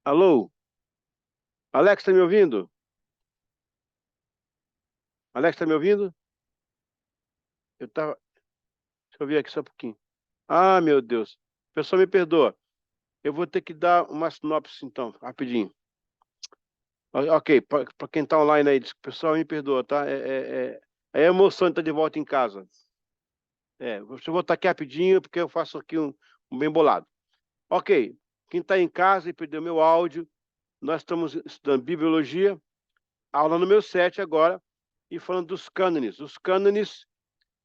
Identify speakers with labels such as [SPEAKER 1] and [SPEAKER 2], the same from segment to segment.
[SPEAKER 1] Alô? Alex, tá me ouvindo? Alex, tá me ouvindo? Eu tava... Deixa eu ver aqui só um pouquinho. Ah, meu Deus. Pessoal, me perdoa. Eu vou ter que dar uma sinopse, então, rapidinho. Ok, para quem tá online aí, pessoal, me perdoa, tá? É a emoção de estar de volta em casa. Deixa eu voltar aqui rapidinho, porque eu faço aqui um bem bolado. Ok, quem está em casa e perdeu meu áudio, nós estamos estudando Bibliologia, aula número 7 agora, e falando dos cânones. Os cânones,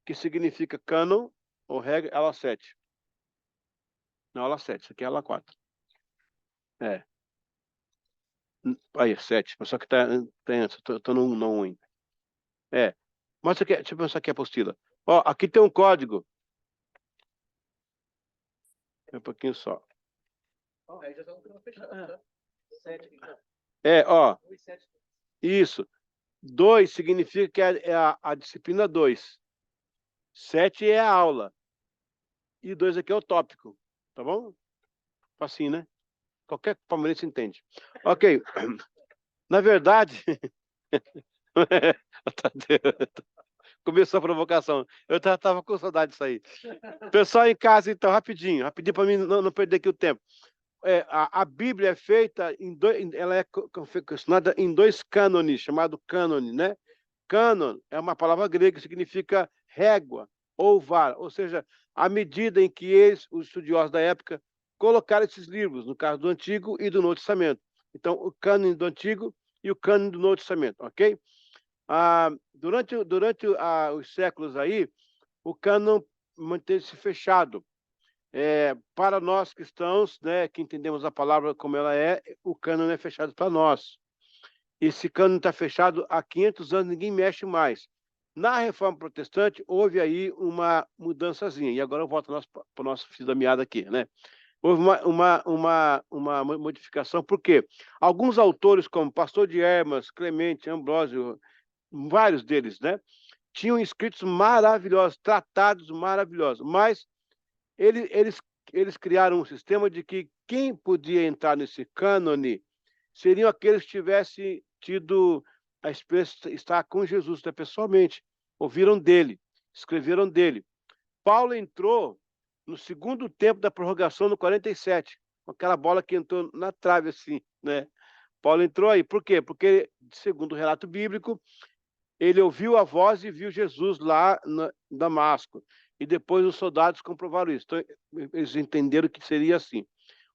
[SPEAKER 1] que significa cânon, ou regra, aula 7. Não, aula 7, isso aqui é aula 4. É. Aí, 7, só que tá antes, eu tô no 1 ainda. É. Mas isso aqui, deixa eu pensar aqui a apostila. Ó, aqui tem um código. Um pouquinho só.
[SPEAKER 2] Aí já estamos fechando, tá? 7 aqui.
[SPEAKER 1] Ó. Isso. 2 significa que é a disciplina 2. 7 é a aula. E 2 aqui é o tópico. Tá bom? Facinho, né? Qualquer palmeirense entende. Ok. Na verdade... Começou a provocação. Eu tava com saudade disso aí. Pessoal em casa, então, rapidinho para mim não perder aqui o tempo. A Bíblia é feita em dois, ela é confeccionada em 2 cânones, chamado cânone, né? Cânon é uma palavra grega que significa régua ou vara, ou seja, a medida em que eles, os estudiosos da época, colocaram esses livros, no caso do Antigo e do Novo Testamento. Então, o cânone do Antigo e o cânone do Novo Testamento, ok? Durante os séculos aí, o cânon manteve-se fechado. Para nós cristãos, né, que entendemos a palavra como ela é, o cânon é fechado para nós. Esse cânon está fechado há 500 anos, ninguém mexe mais. Na Reforma Protestante, houve aí uma mudançazinha, e agora eu volto para o nosso fio da meada aqui, né? Houve uma modificação, por quê? Alguns autores, como Pastor de Hermas, Clemente, Ambrósio, vários deles, né? Tinham escritos maravilhosos, tratados maravilhosos, mas eles, eles, eles criaram um sistema de que quem podia entrar nesse cânone seriam aqueles que tivessem tido a experiência de estar com Jesus, né, pessoalmente, ouviram dele, escreveram dele. Paulo entrou no segundo tempo da prorrogação, no 47, com aquela bola que entrou na trave, assim, né? Paulo entrou aí. Por quê? Porque, segundo o relato bíblico, ele ouviu a voz e viu Jesus lá em Damasco. E depois os soldados comprovaram isso. Então, eles entenderam que seria assim.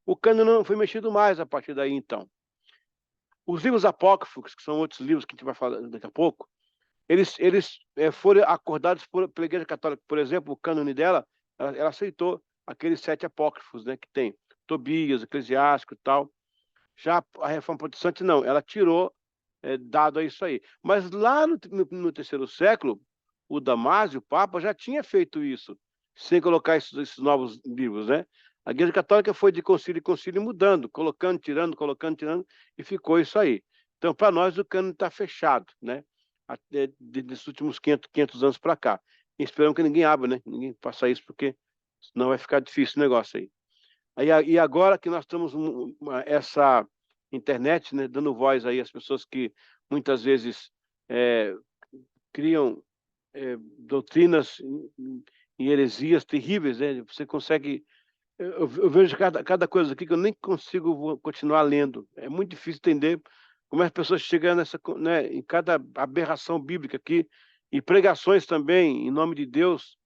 [SPEAKER 1] O cânone não foi mexido mais a partir daí, então. Os livros apócrifos, que são outros livros que a gente vai falar daqui a pouco, eles foram acordados pela Igreja Católica. Por exemplo, o cânone dela, ela aceitou aqueles 7 apócrifos, né, que tem Tobias, Eclesiástico e tal. Já a Reforma Protestante, não, ela tirou, dado a isso aí. Mas lá no terceiro século, o Damásio, o Papa, já tinha feito isso, sem colocar esses novos livros, né? A Igreja Católica foi de concílio em concílio mudando, colocando, tirando, e ficou isso aí. Então, para nós, o cano está fechado, né? Desses últimos 500 anos para cá. E esperamos que ninguém abra, né? Ninguém faça isso, porque senão vai ficar difícil o negócio aí. E agora que nós estamos essa internet, né, dando voz aí às pessoas que muitas vezes criam doutrinas e heresias terríveis, né? Você consegue... Eu vejo cada coisa aqui que eu nem consigo continuar lendo. É muito difícil entender como as pessoas chegam né, em cada aberração bíblica aqui, e pregações também, em nome de Deus,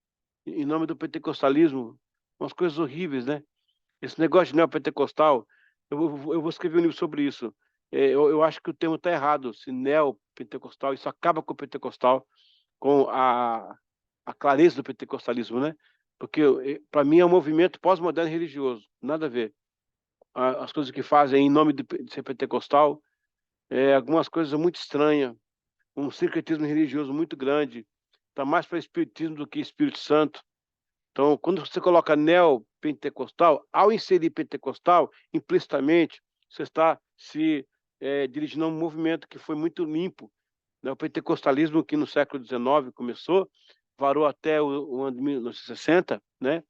[SPEAKER 1] em nome do pentecostalismo, umas coisas horríveis, né? Esse negócio de neopentecostal, eu vou escrever um livro sobre isso. Eu acho que o termo está errado. Se neopentecostal, isso acaba com o pentecostal, com a clareza do pentecostalismo, né? Porque, para mim, é um movimento pós-moderno religioso. Nada a ver. As coisas que fazem em nome de ser pentecostal, algumas coisas muito estranhas, um sincretismo religioso muito grande. Está mais para espiritismo do que Espírito Santo. Então, quando você coloca neopentecostal, ao inserir pentecostal, implicitamente, você está se dirigindo a um movimento que foi muito limpo, né? O pentecostalismo, que no século XIX começou, varou até o ano de 1960, né?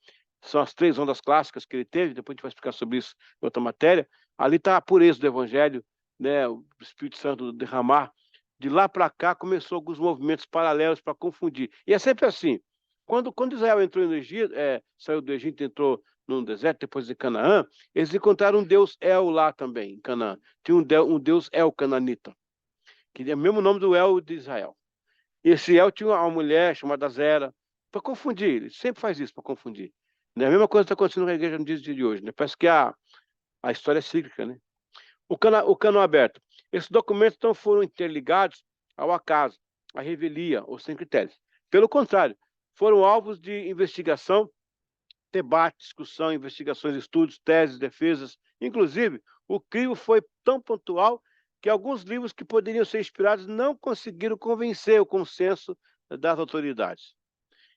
[SPEAKER 1] são as 3 ondas clássicas que ele teve, depois a gente vai explicar sobre isso em outra matéria. Ali está a pureza do Evangelho, né, o Espírito Santo derramar. De lá para cá, começou alguns movimentos paralelos para confundir. E é sempre assim. Quando Israel entrou no Egito, saiu do Egito, entrou no deserto, depois em Canaã, eles encontraram um Deus El lá também, em Canaã. Tinha um Deus El cananita, que é o mesmo nome do El de Israel. E esse El tinha uma mulher chamada Zera, para confundir. Ele sempre faz isso para confundir. Né? A mesma coisa está acontecendo na igreja no dia de hoje. Né? Parece que a história é cíclica. Né? O cano aberto. Esses documentos não foram interligados ao acaso, à revelia ou sem critérios. Pelo contrário, foram alvos de investigação, debate, discussão, investigações, estudos, teses, defesas. Inclusive, o crivo foi tão pontual que alguns livros que poderiam ser inspirados não conseguiram convencer o consenso das autoridades.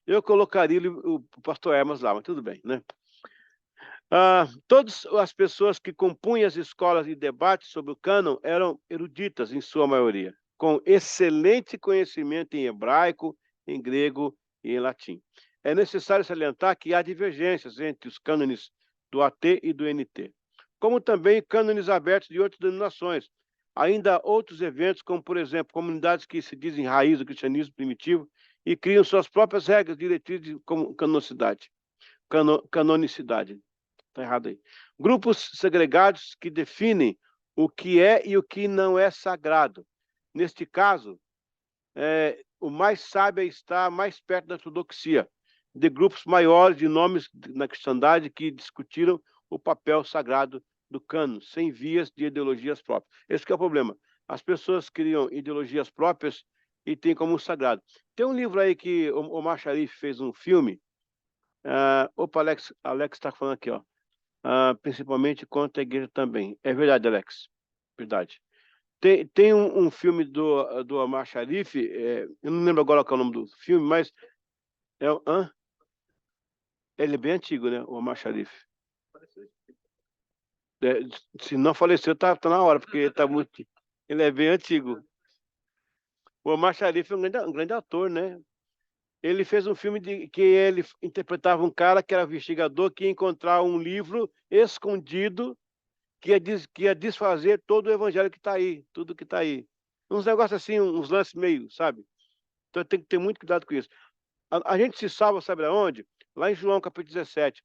[SPEAKER 1] Eu colocaria o pastor Hermas lá, mas tudo bem, né? Todas as pessoas que compunham as escolas de debate sobre o cânon eram eruditas, em sua maioria, com excelente conhecimento em hebraico, em grego e em latim. É necessário salientar que há divergências entre os cânones do AT e do NT, como também cânones abertos de outras denominações. Ainda há outros eventos, como, por exemplo, comunidades que se dizem raiz do cristianismo primitivo e criam suas próprias regras, diretrizes como canonicidade. Está errado aí. Grupos segregados que definem o que é e o que não é sagrado. Neste caso, o mais sábio está mais perto da ortodoxia, de grupos maiores de nomes na cristandade que discutiram o papel sagrado do cânon, sem vias de ideologias próprias. Esse que é o problema. As pessoas criam ideologias próprias e têm como sagrado. Tem um livro aí que o Omar Sharif fez um filme. Opa, Alex está falando aqui, ó. Principalmente contra a igreja também. É verdade, Alex. Verdade. Tem um filme do Omar Sharif, eu não lembro agora qual é o nome do filme, mas ele é bem antigo, né? O Omar Sharif. Se não faleceu, tá na hora, porque ele é bem antigo. O Omar Sharif é um grande ator, né? Ele fez um filme que ele interpretava um cara que era investigador, que ia encontrar um livro escondido que ia desfazer todo o evangelho que está aí, tudo que está aí. Uns negócios assim, uns lances meio, sabe? Então tem que ter muito cuidado com isso. A gente se salva, sabe aonde? Lá em João capítulo 17.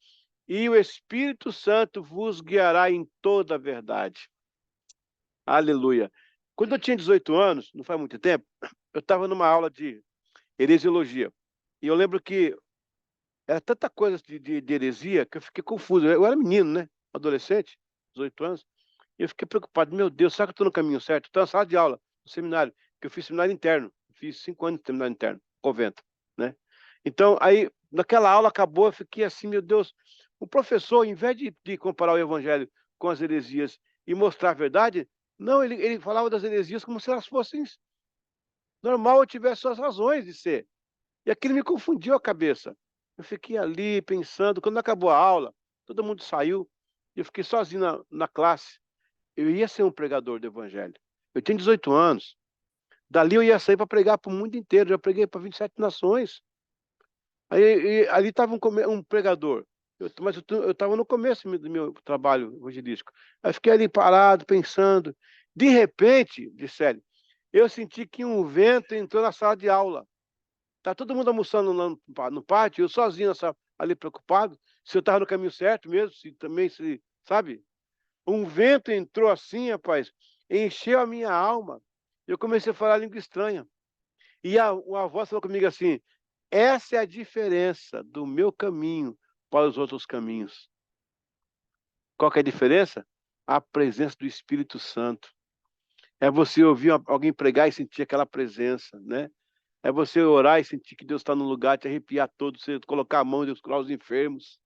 [SPEAKER 1] E o Espírito Santo vos guiará em toda a verdade. Aleluia. Quando eu tinha 18 anos, não faz muito tempo, eu estava numa aula de heresiologia. E eu lembro que era tanta coisa de heresia que eu fiquei confuso. Eu era menino, né? Adolescente, 18 anos. E eu fiquei preocupado. Meu Deus, será que eu estou no caminho certo? Estou na sala de aula, no seminário, que eu fiz seminário interno. Fiz 5 anos de seminário interno, convento, né? Então, aí, naquela aula acabou, eu fiquei assim, meu Deus. O professor, em vez de comparar o evangelho com as heresias e mostrar a verdade, não, ele falava das heresias como se elas fossem normal, eu tivesse suas razões de ser. E aquilo me confundiu a cabeça. Eu fiquei ali pensando, quando acabou a aula, todo mundo saiu, e eu fiquei sozinho na classe. Eu ia ser um pregador do evangelho. Eu tinha 18 anos. Dali eu ia sair para pregar para o mundo inteiro. Já preguei para 27 nações. Aí ali estava um pregador. Mas eu estava no começo do meu trabalho evangelístico. Aí fiquei ali parado, pensando. De repente, disse, eu senti que um vento entrou na sala de aula. Tá todo mundo almoçando no pátio, eu sozinho ali preocupado, se eu estava no caminho certo mesmo, sabe? Um vento entrou assim, rapaz, encheu a minha alma. Eu comecei a falar língua estranha. E a voz falou comigo assim: essa é a diferença do meu caminho para os outros caminhos. Qual que é a diferença? A presença do Espírito Santo. É você ouvir alguém pregar e sentir aquela presença, né? É você orar e sentir que Deus está no lugar, te arrepiar todo, você colocar a mão e Deus curar os enfermos.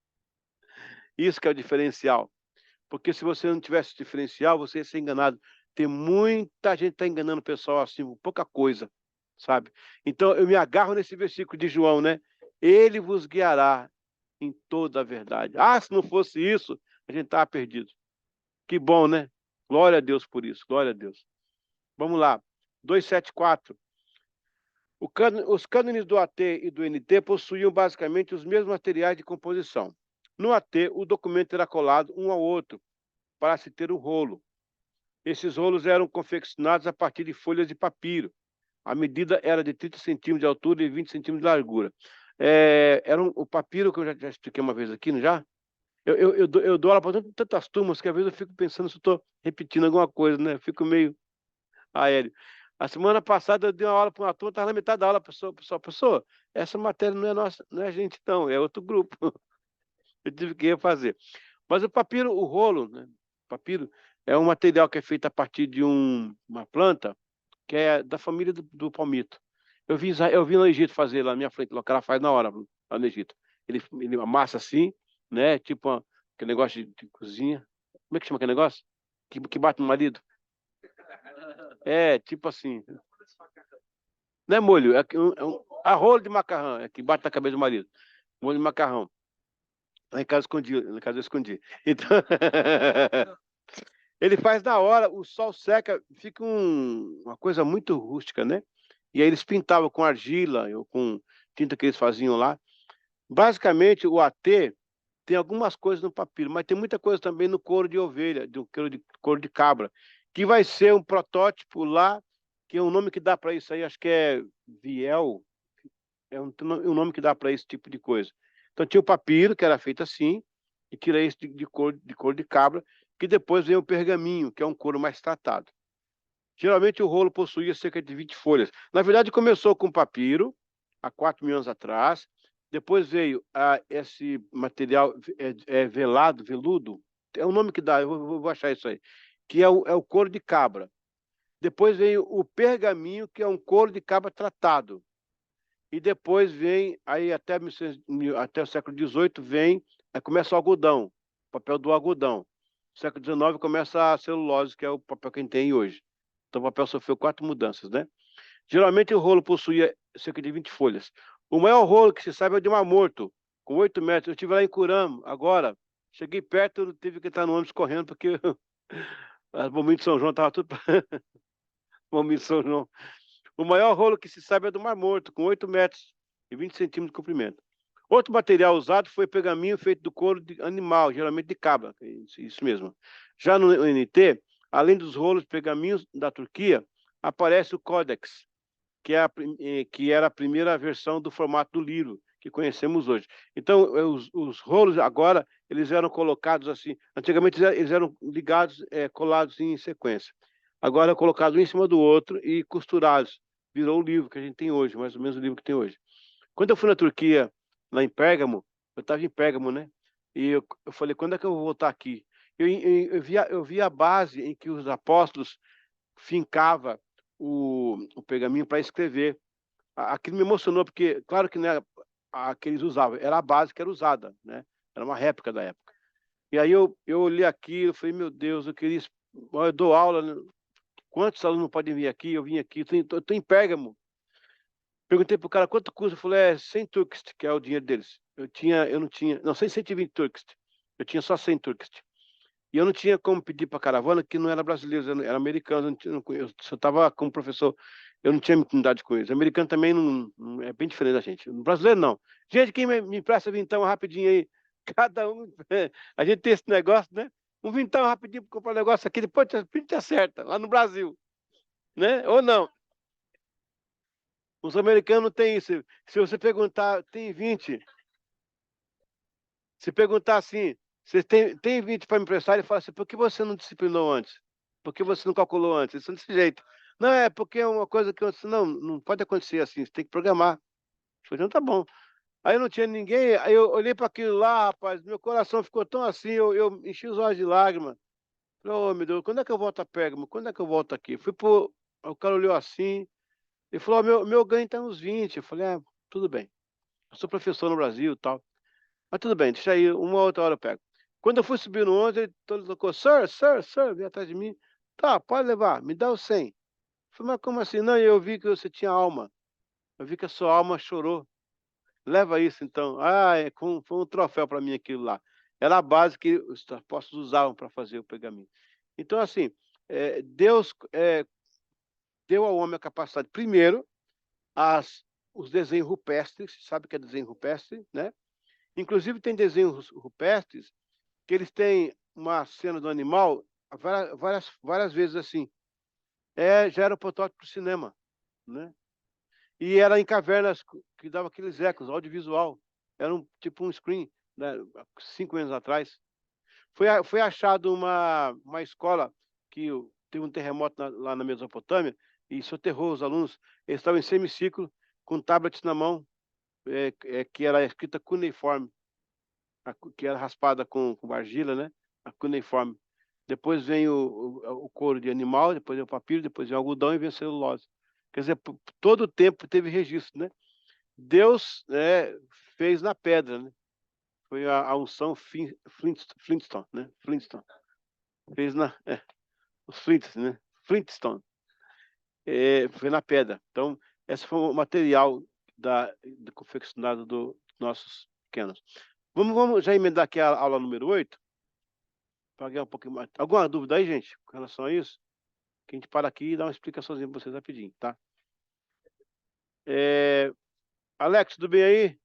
[SPEAKER 1] Isso que é o diferencial. Porque se você não tivesse esse diferencial, você ia ser enganado. Tem muita gente que está enganando o pessoal assim, com pouca coisa, sabe? Então, eu me agarro nesse versículo de João, né? Ele vos guiará em toda a verdade. Se não fosse isso, a gente estava perdido. Que bom, né? Glória a Deus por isso, glória a Deus. Vamos lá. 274. Os cânones do AT e do NT possuíam basicamente os mesmos materiais de composição. No AT, o documento era colado um ao outro para se ter um rolo. Esses rolos eram confeccionados a partir de folhas de papiro. A medida era de 30 centímetros de altura e 20 centímetros de largura. O papiro que eu já expliquei uma vez aqui, não já? Eu dou aula para tantas turmas que às vezes eu fico pensando se eu estou repetindo alguma coisa, né? Eu fico meio aéreo. A semana passada eu dei uma aula para uma turma, estava na metade da aula, professor, essa matéria não é nossa, não é a gente não, é outro grupo. Eu tive que refazer. Mas o papiro, o rolo, né? O papiro é um material que é feito a partir de uma planta que é da família do palmito. Eu vi no Egito fazer lá na minha frente, lá, o cara faz na hora, lá no Egito. Ele amassa assim, né? Tipo aquele negócio de cozinha. Como é que chama aquele negócio? Que bate no marido? É, tipo assim. Não é molho, a rolo de macarrão, é que bate na cabeça do marido. Molho de macarrão. Lá em casa escondi, na casa eu escondi. Então, ele faz na hora, o sol seca, fica uma coisa muito rústica, né? E aí eles pintavam com argila ou com tinta que eles faziam lá. Basicamente, o AT tem algumas coisas no papiro, mas tem muita coisa também no couro de ovelha, do couro de cabra, que vai ser um protótipo lá, que é um nome que dá para isso aí, acho que é viel, é um nome que dá para esse tipo de coisa. Então tinha o papiro, que era feito assim, e tira isso de couro de cabra, que depois vem o pergaminho, que é um couro mais tratado. Geralmente o rolo possuía cerca de 20 folhas. Na verdade, começou com papiro, há 4 mil anos atrás. Depois veio esse material velado, veludo, é o nome que dá, eu vou achar isso aí, que é o couro de cabra. Depois veio o pergaminho, que é um couro de cabra tratado. E depois vem, aí até o século XVIII, aí começa o algodão, o papel do algodão. No século XIX começa a celulose, que é o papel que a gente tem hoje. Então o papel sofreu 4 mudanças, né? Geralmente o rolo possuía cerca de 20 folhas. O maior rolo que se sabe é o de Mar Morto, com 8 metros. Eu estive lá em Curama, agora. Cheguei perto, eu tive que entrar no ônibus correndo, porque as bombinhas de São João estavam tudo... bombinhas de São João. O maior rolo que se sabe é do Mar Morto, com 8 metros e 20 centímetros de comprimento. Outro material usado foi pergaminho feito do couro de animal, geralmente de cabra, isso mesmo. Já no NT, além dos rolos pergaminhos da Turquia, aparece o Codex, que era a primeira versão do formato do livro que conhecemos hoje. Então, os rolos agora, eles eram colocados assim, antigamente eles eram ligados, colados em sequência. Agora é colocado um em cima do outro e costurados. Virou o livro que a gente tem hoje, mais ou menos o livro que tem hoje. Quando eu fui na Turquia, lá em Pérgamo, eu estava em Pérgamo, né? E eu falei, quando é que eu vou voltar aqui? Eu vi a base em que os apóstolos fincava o pergaminho para escrever. Aquilo me emocionou, porque, claro que não era a que eles usavam, era a base que era usada, né? Era uma réplica da época. E aí eu olhei aquilo, eu falei, meu Deus, eu dou aula, né? Quantos alunos podem vir aqui? Eu vim aqui, eu tô em Pérgamo. Perguntei pro cara quanto custa, eu falei, 100 turks, que é o dinheiro deles. Eu não tinha, não, 120 turks. Eu tinha só 100 turks. E eu não tinha como pedir para a caravana, que não era brasileiro, era americano. Eu só estava como professor, eu não tinha intimidade com eles. O americano também não é bem diferente da gente. O brasileiro não. Gente, quem me empresta vintão rapidinho aí? Cada um. A gente tem esse negócio, né? Um vintão rapidinho para comprar um negócio aqui, depois a gente acerta, lá no Brasil. Né? Ou não? Os americanos têm isso. Se você perguntar, tem 20. Se perguntar assim, você tem 20 para me emprestar, ele fala assim, por que você não disciplinou antes? Por que você não calculou antes? Isso é desse jeito. Não, é porque é uma coisa que eu disse, não pode acontecer assim, você tem que programar. Eu falei, então tá bom. Aí não tinha ninguém, aí eu olhei para aquilo lá, rapaz, meu coração ficou tão assim, eu enchi os olhos de lágrimas. Falei, oh, meu Deus, quando é que eu volto a Pérgamo? Quando é que eu volto aqui? O cara olhou assim, e falou, meu ganho está nos 20. Eu falei, tudo bem. Eu sou professor no Brasil e tal. Mas tudo bem, deixa aí, uma outra hora eu pego. Quando eu fui subir no ônibus, ele todo tocou, sir, veio atrás de mim. Tá, pode levar, me dá o 100. Eu falei, mas como assim? Não, eu vi que você tinha alma. Eu vi que a sua alma chorou. Leva isso, então. Foi um troféu para mim aquilo lá. Era a base que os apóstolos usavam para fazer o pergaminho. Então, assim, Deus deu ao homem a capacidade, primeiro, os desenhos rupestres, sabe o que é desenho rupestre, né? Inclusive, tem desenhos rupestres que eles têm uma cena do animal várias vezes assim. Já era um protótipo para o cinema, né? E era em cavernas que dava aqueles ecos, audiovisual. Era tipo um screen, né, 5 anos atrás. Foi achado uma escola que teve um terremoto lá na Mesopotâmia e soterrou os alunos. Eles estavam em semiciclo, com tablets na mão, que era escrita cuneiforme, que era raspada com argila, né? A cuneiforme. Depois vem o couro de animal, depois vem o papiro, depois vem o algodão e vem a celulose. Quer dizer, todo o tempo teve registro, né? Deus fez na pedra, né? Foi a unção Flintstone, né? Flintstone. Fez os Flints, né? Flintstone. Foi na pedra. Então, esse foi o material do confeccionado dos nossos pequenos. Vamos já emendar aqui a aula número 8, para ganhar um pouquinho mais. Alguma dúvida aí, gente, com relação a isso? Que a gente para aqui e dá uma explicaçãozinha para vocês rapidinho, tá? Alex, tudo bem aí?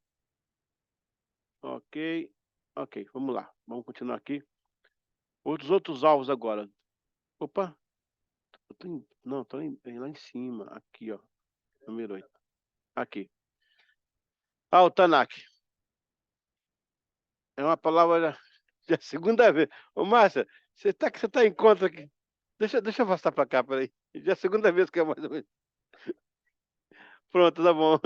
[SPEAKER 1] Ok. Ok, vamos lá. Vamos continuar aqui. Outros alvos agora. Opa, não, tô lá em cima. Aqui, ó. Número 8. Aqui. O Tanakh. É uma palavra de segunda vez. Ô, Márcia, você tá em conta aqui? Deixa eu afastar para cá, peraí. Já é a segunda vez que é mais ou menos. Pronto, tá bom.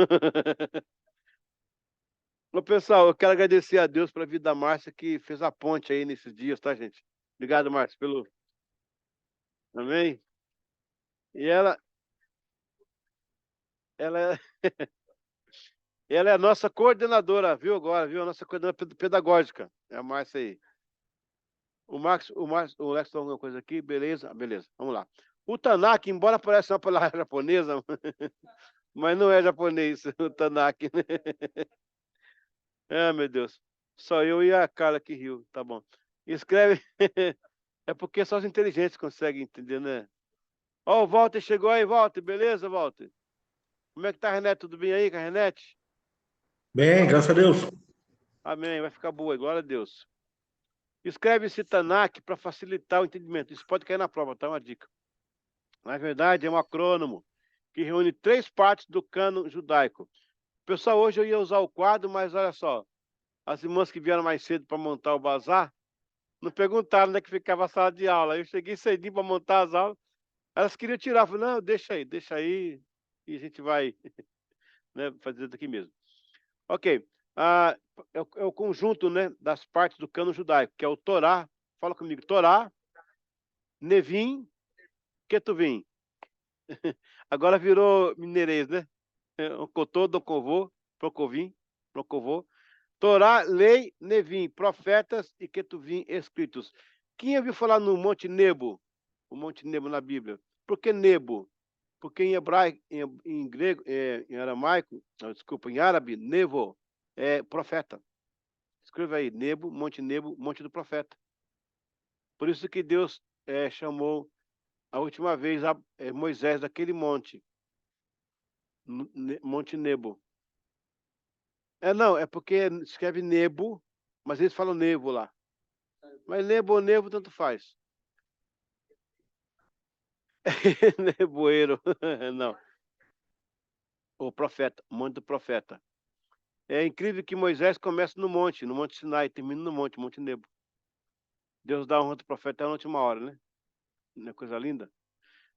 [SPEAKER 1] Ô, pessoal, eu quero agradecer a Deus pela vida da Márcia que fez a ponte aí nesses dias, tá, gente? Obrigado, Márcia, pelo. Amém? E ela, ela é a nossa coordenadora, viu agora, viu? A nossa coordenadora pedagógica. É a Márcia aí. O Lex falou alguma coisa aqui? Beleza? Beleza, vamos lá. O Tanakh, embora pareça uma palavra japonesa, mas não é japonês, o Tanakh, né? Meu Deus. Só eu e a Carla que riu, tá bom. Escreve. É porque só os inteligentes conseguem entender, né? Ó, o Walter chegou aí, Walter. Beleza, Walter? Como é que tá, Renete? Tudo bem aí com a Renete?
[SPEAKER 3] Bem, graças a Deus.
[SPEAKER 1] Amém. Vai ficar boa, glória a Deus. Escreve-se Tanakh para facilitar o entendimento. Isso pode cair na prova, tá? Uma dica. Na verdade, é um acrônimo que reúne 3 partes do cânon judaico. Pessoal, hoje eu ia usar o quadro, mas olha só. As irmãs que vieram mais cedo para montar o bazar, não perguntaram onde é que ficava a sala de aula. Eu cheguei cedinho para montar as aulas. Elas queriam tirar. Eu falei, não, deixa aí. E a gente vai, né, fazer daqui mesmo. Ok. É o conjunto, né, das partes do cânon judaico, que é o Torá. Fala comigo. Torá, Nevim, Ketuvim. Agora virou mineirês, né? Okotô, Dokovô, Procovim, Procovô. Torá, lei, Nevim, profetas e Ketuvim escritos. Quem ouviu falar no Monte Nebo? O Monte Nebo na Bíblia. Por que Nebo? Porque em hebraico, em grego, em aramaico, desculpa, em árabe, Nevo é profeta. Escreva aí, Nebo, Monte do Profeta. Por isso que Deus chamou a última vez Moisés daquele monte, Monte Nebo. Não, é porque escreve Nebo, mas eles falam Nevo lá. Mas Nebo ou Nevo, tanto faz. Nevoeiro, não. O profeta, Monte do Profeta. É incrível que Moisés começa no Monte Sinai, termina no Monte Nebo. Deus dá honra do profeta na última hora, né? Não é coisa linda?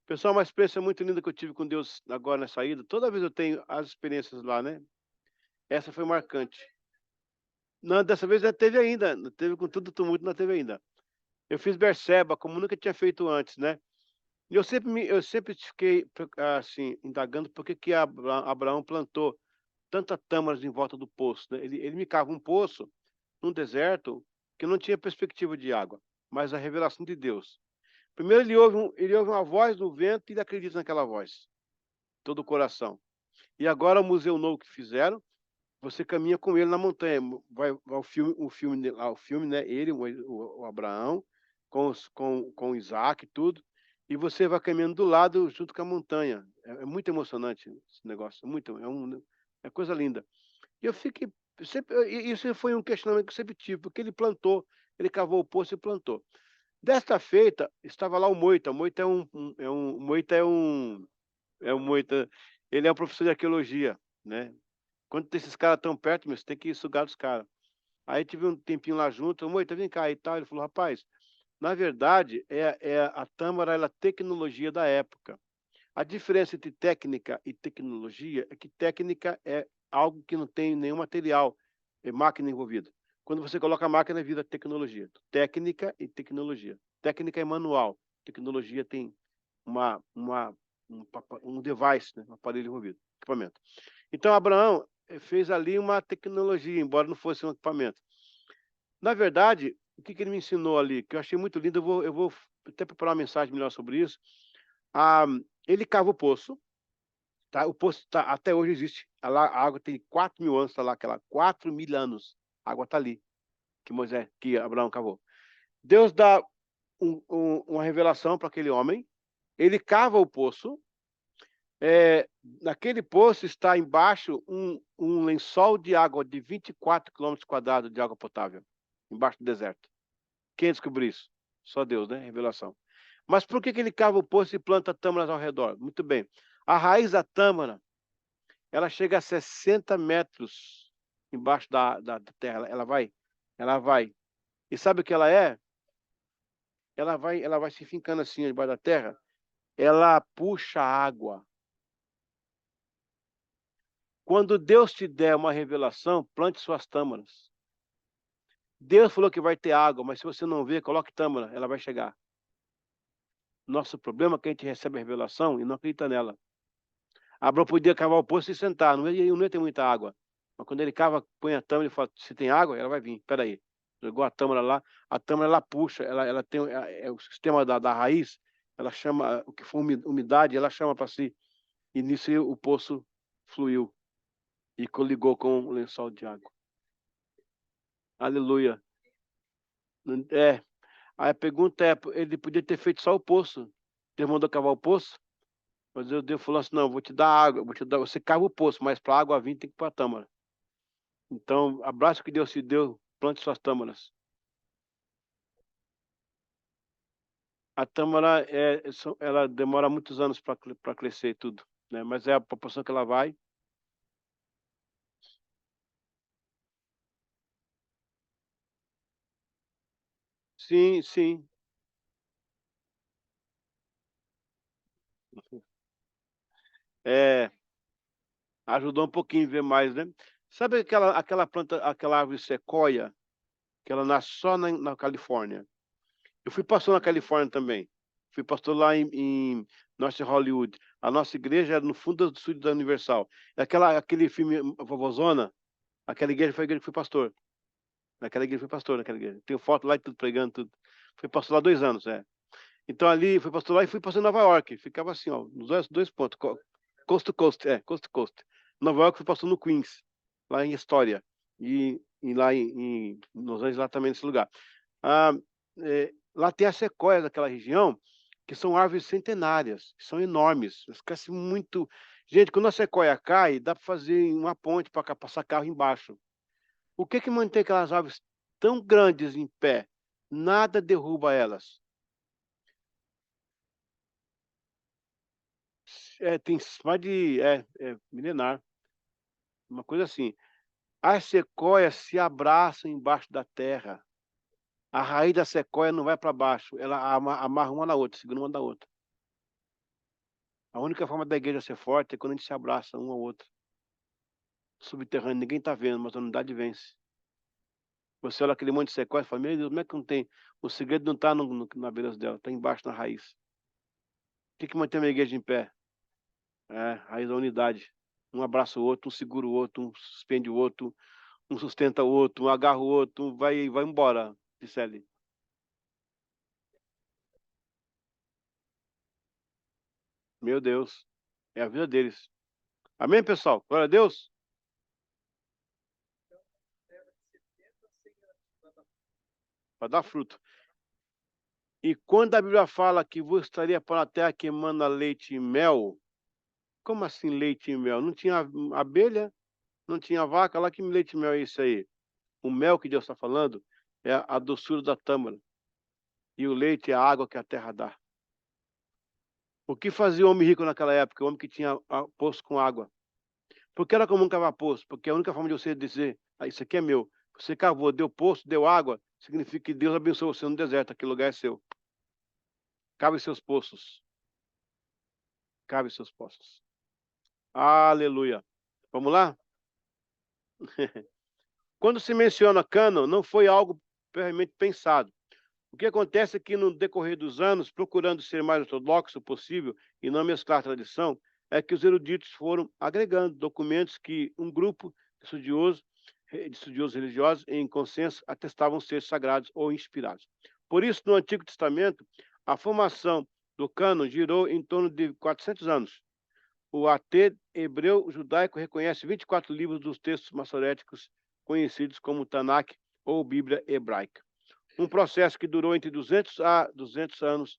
[SPEAKER 1] Pessoal, uma experiência muito linda que eu tive com Deus agora na saída. Toda vez eu tenho as experiências lá, né? Essa foi marcante. Não, dessa vez não teve ainda. Não teve com todo o tumulto, não teve ainda. Eu fiz Berseba, como nunca tinha feito antes, né? E eu sempre fiquei, assim, indagando por que que Abraão plantou tantas tâmaras em volta do poço, né? Ele me cava um poço num deserto que não tinha perspectiva de água, mas a revelação de Deus. Primeiro ele ouve uma voz do vento e ele acredita naquela voz, todo o coração. E agora o museu novo que fizeram, você caminha com ele na montanha, vai o filme, né? Ele, o Abraão, com o Isaac e tudo, e você vai caminhando do lado junto com a montanha. É muito emocionante esse negócio, é coisa linda. E eu fiquei Isso foi um questionamento que eu sempre tive, porque ele plantou, ele cavou o poço e plantou. Desta feita, estava lá o Moita. O Moita ele é um professor de arqueologia, né? Quando tem esses caras tão perto, você tem que sugar dos caras. Aí tive um tempinho lá junto, o Moita, vem cá e tal. Ele falou, rapaz, na verdade, a tâmara, ela é a tecnologia da época. A diferença entre técnica e tecnologia é que técnica é algo que não tem nenhum material, é máquina envolvida. Quando você coloca a máquina, vira tecnologia. Técnica e tecnologia. Técnica é manual, tecnologia tem uma, uma, um device, né? Um aparelho envolvido, equipamento. Então, Abraão fez ali uma tecnologia, embora não fosse um equipamento. Na verdade, o que ele me ensinou ali, que eu achei muito lindo, eu vou até preparar uma mensagem melhor sobre isso. Ah, ele cava o poço, tá? O poço até hoje existe. A água tem 4.000 anos, está lá, aquela 4.000 anos. A água está ali, que Abraão cavou. Deus dá uma revelação para aquele homem. Ele cava o poço. Naquele poço está embaixo um lençol de água de 24 quilômetros quadrados de água potável, embaixo do deserto. Quem descobriu isso? Só Deus, né? Revelação. Mas por que ele cava o poço e planta tâmaras ao redor? Muito bem. A raiz da tâmara, ela chega a 60 metros embaixo da terra. Ela vai. E sabe o que ela é? Ela vai se fincando assim debaixo da terra. Ela puxa água. Quando Deus te der uma revelação, plante suas tâmaras. Deus falou que vai ter água, mas se você não ver, coloque tâmara, ela vai chegar. Nosso problema é que a gente recebe a revelação e não acredita nela. Abraão podia cavar o poço e sentar, não ia ter muita água. Mas quando ele cava, põe a tâmara e fala, se tem água, ela vai vir. Espera aí. Jogou a tâmara lá, ela puxa, ela tem o sistema da raiz, ela chama, o que for umidade, ela chama para si. E nisso o poço fluiu e coligou com o lençol de água. Aleluia. É. Aí a pergunta é, ele podia ter feito só o poço. Deus mandou cavar o poço, mas Deus falou assim, não, vou te dar água, você cava o poço, mas para a água vir tem que pôr a tâmara. Então, abraço que Deus te deu, plante suas tâmaras. A tâmara, ela demora muitos anos para crescer e tudo, né? Mas é a proporção que ela vai. Sim, sim. É, ajudou um pouquinho a ver mais, né? Sabe aquela planta, aquela árvore sequoia, que ela nasce só na Califórnia? Eu fui pastor na Califórnia também. Fui pastor lá em North Hollywood. A nossa igreja era no fundo do estúdio da Universal. Aquele filme Vovozona, aquela igreja foi a igreja que fui pastor. Naquela igreja fui pastor, naquela igreja. Tenho foto lá e tudo, pregando tudo. Fui pastor lá 2 anos, é. Então ali, fui pastor lá e fui pastor em Nova York. Ficava assim, ó, nos dois pontos. Coast to coast, coast to coast. Nova York fui pastor no Queens, lá em Astoria. E lá em Los Angeles, lá também nesse lugar. Ah, lá tem as sequoias daquela região, que são árvores centenárias, que são enormes. Elas crescem muito. Gente, quando a sequoia cai, dá para fazer uma ponte para passar carro embaixo. O que mantém aquelas árvores tão grandes em pé? Nada derruba elas. Tem mais de milenar, uma coisa assim. As sequoias se abraçam embaixo da terra. A raiz da sequoia não vai para baixo, ela amarra uma na outra, segura uma da outra. A única forma da igreja ser forte é quando a gente se abraça um ao outro. Subterrâneo, ninguém está vendo, mas a unidade vence. Você olha aquele monte de sequoia e fala, meu Deus, como é que não tem? O segredo não está na beleza dela, está embaixo na raiz. O que mantém uma igreja em pé? Raiz da unidade. Um abraça o outro, um segura o outro, um suspende o outro, um sustenta o outro, um agarra o outro, vai embora, Gisele. Meu Deus, é a vida deles. Amém, pessoal? Glória a Deus. Para dar fruto. E quando a Bíblia fala que vos estaria para a terra que emana leite e mel, como assim leite e mel? Não tinha abelha, não tinha vaca, lá que leite e mel é isso aí? O mel que Deus está falando é a doçura da tâmara. E o leite é a água que a terra dá. O que fazia o homem rico naquela época? O homem que tinha poço com água. Por que era comum cavar poço? Porque a única forma de você dizer, isso aqui é meu. Você cavou, deu poço, deu água, significa que Deus abençoou você no deserto, aquele lugar é seu. Cave seus poços. Cave seus poços. Aleluia. Vamos lá? Quando se menciona cânon, não foi algo previamente pensado. O que acontece é que, no decorrer dos anos, procurando ser mais ortodoxo possível e não mesclar tradição, é que os eruditos foram agregando documentos que um grupo de estudiosos religiosos, em consenso, atestavam ser sagrados ou inspirados. Por isso, no Antigo Testamento, a formação do cânon girou em torno de 400 anos. O AT hebreu judaico reconhece 24 livros dos textos maçoréticos conhecidos como Tanakh ou Bíblia hebraica. Um processo que durou entre 200 a 200 anos,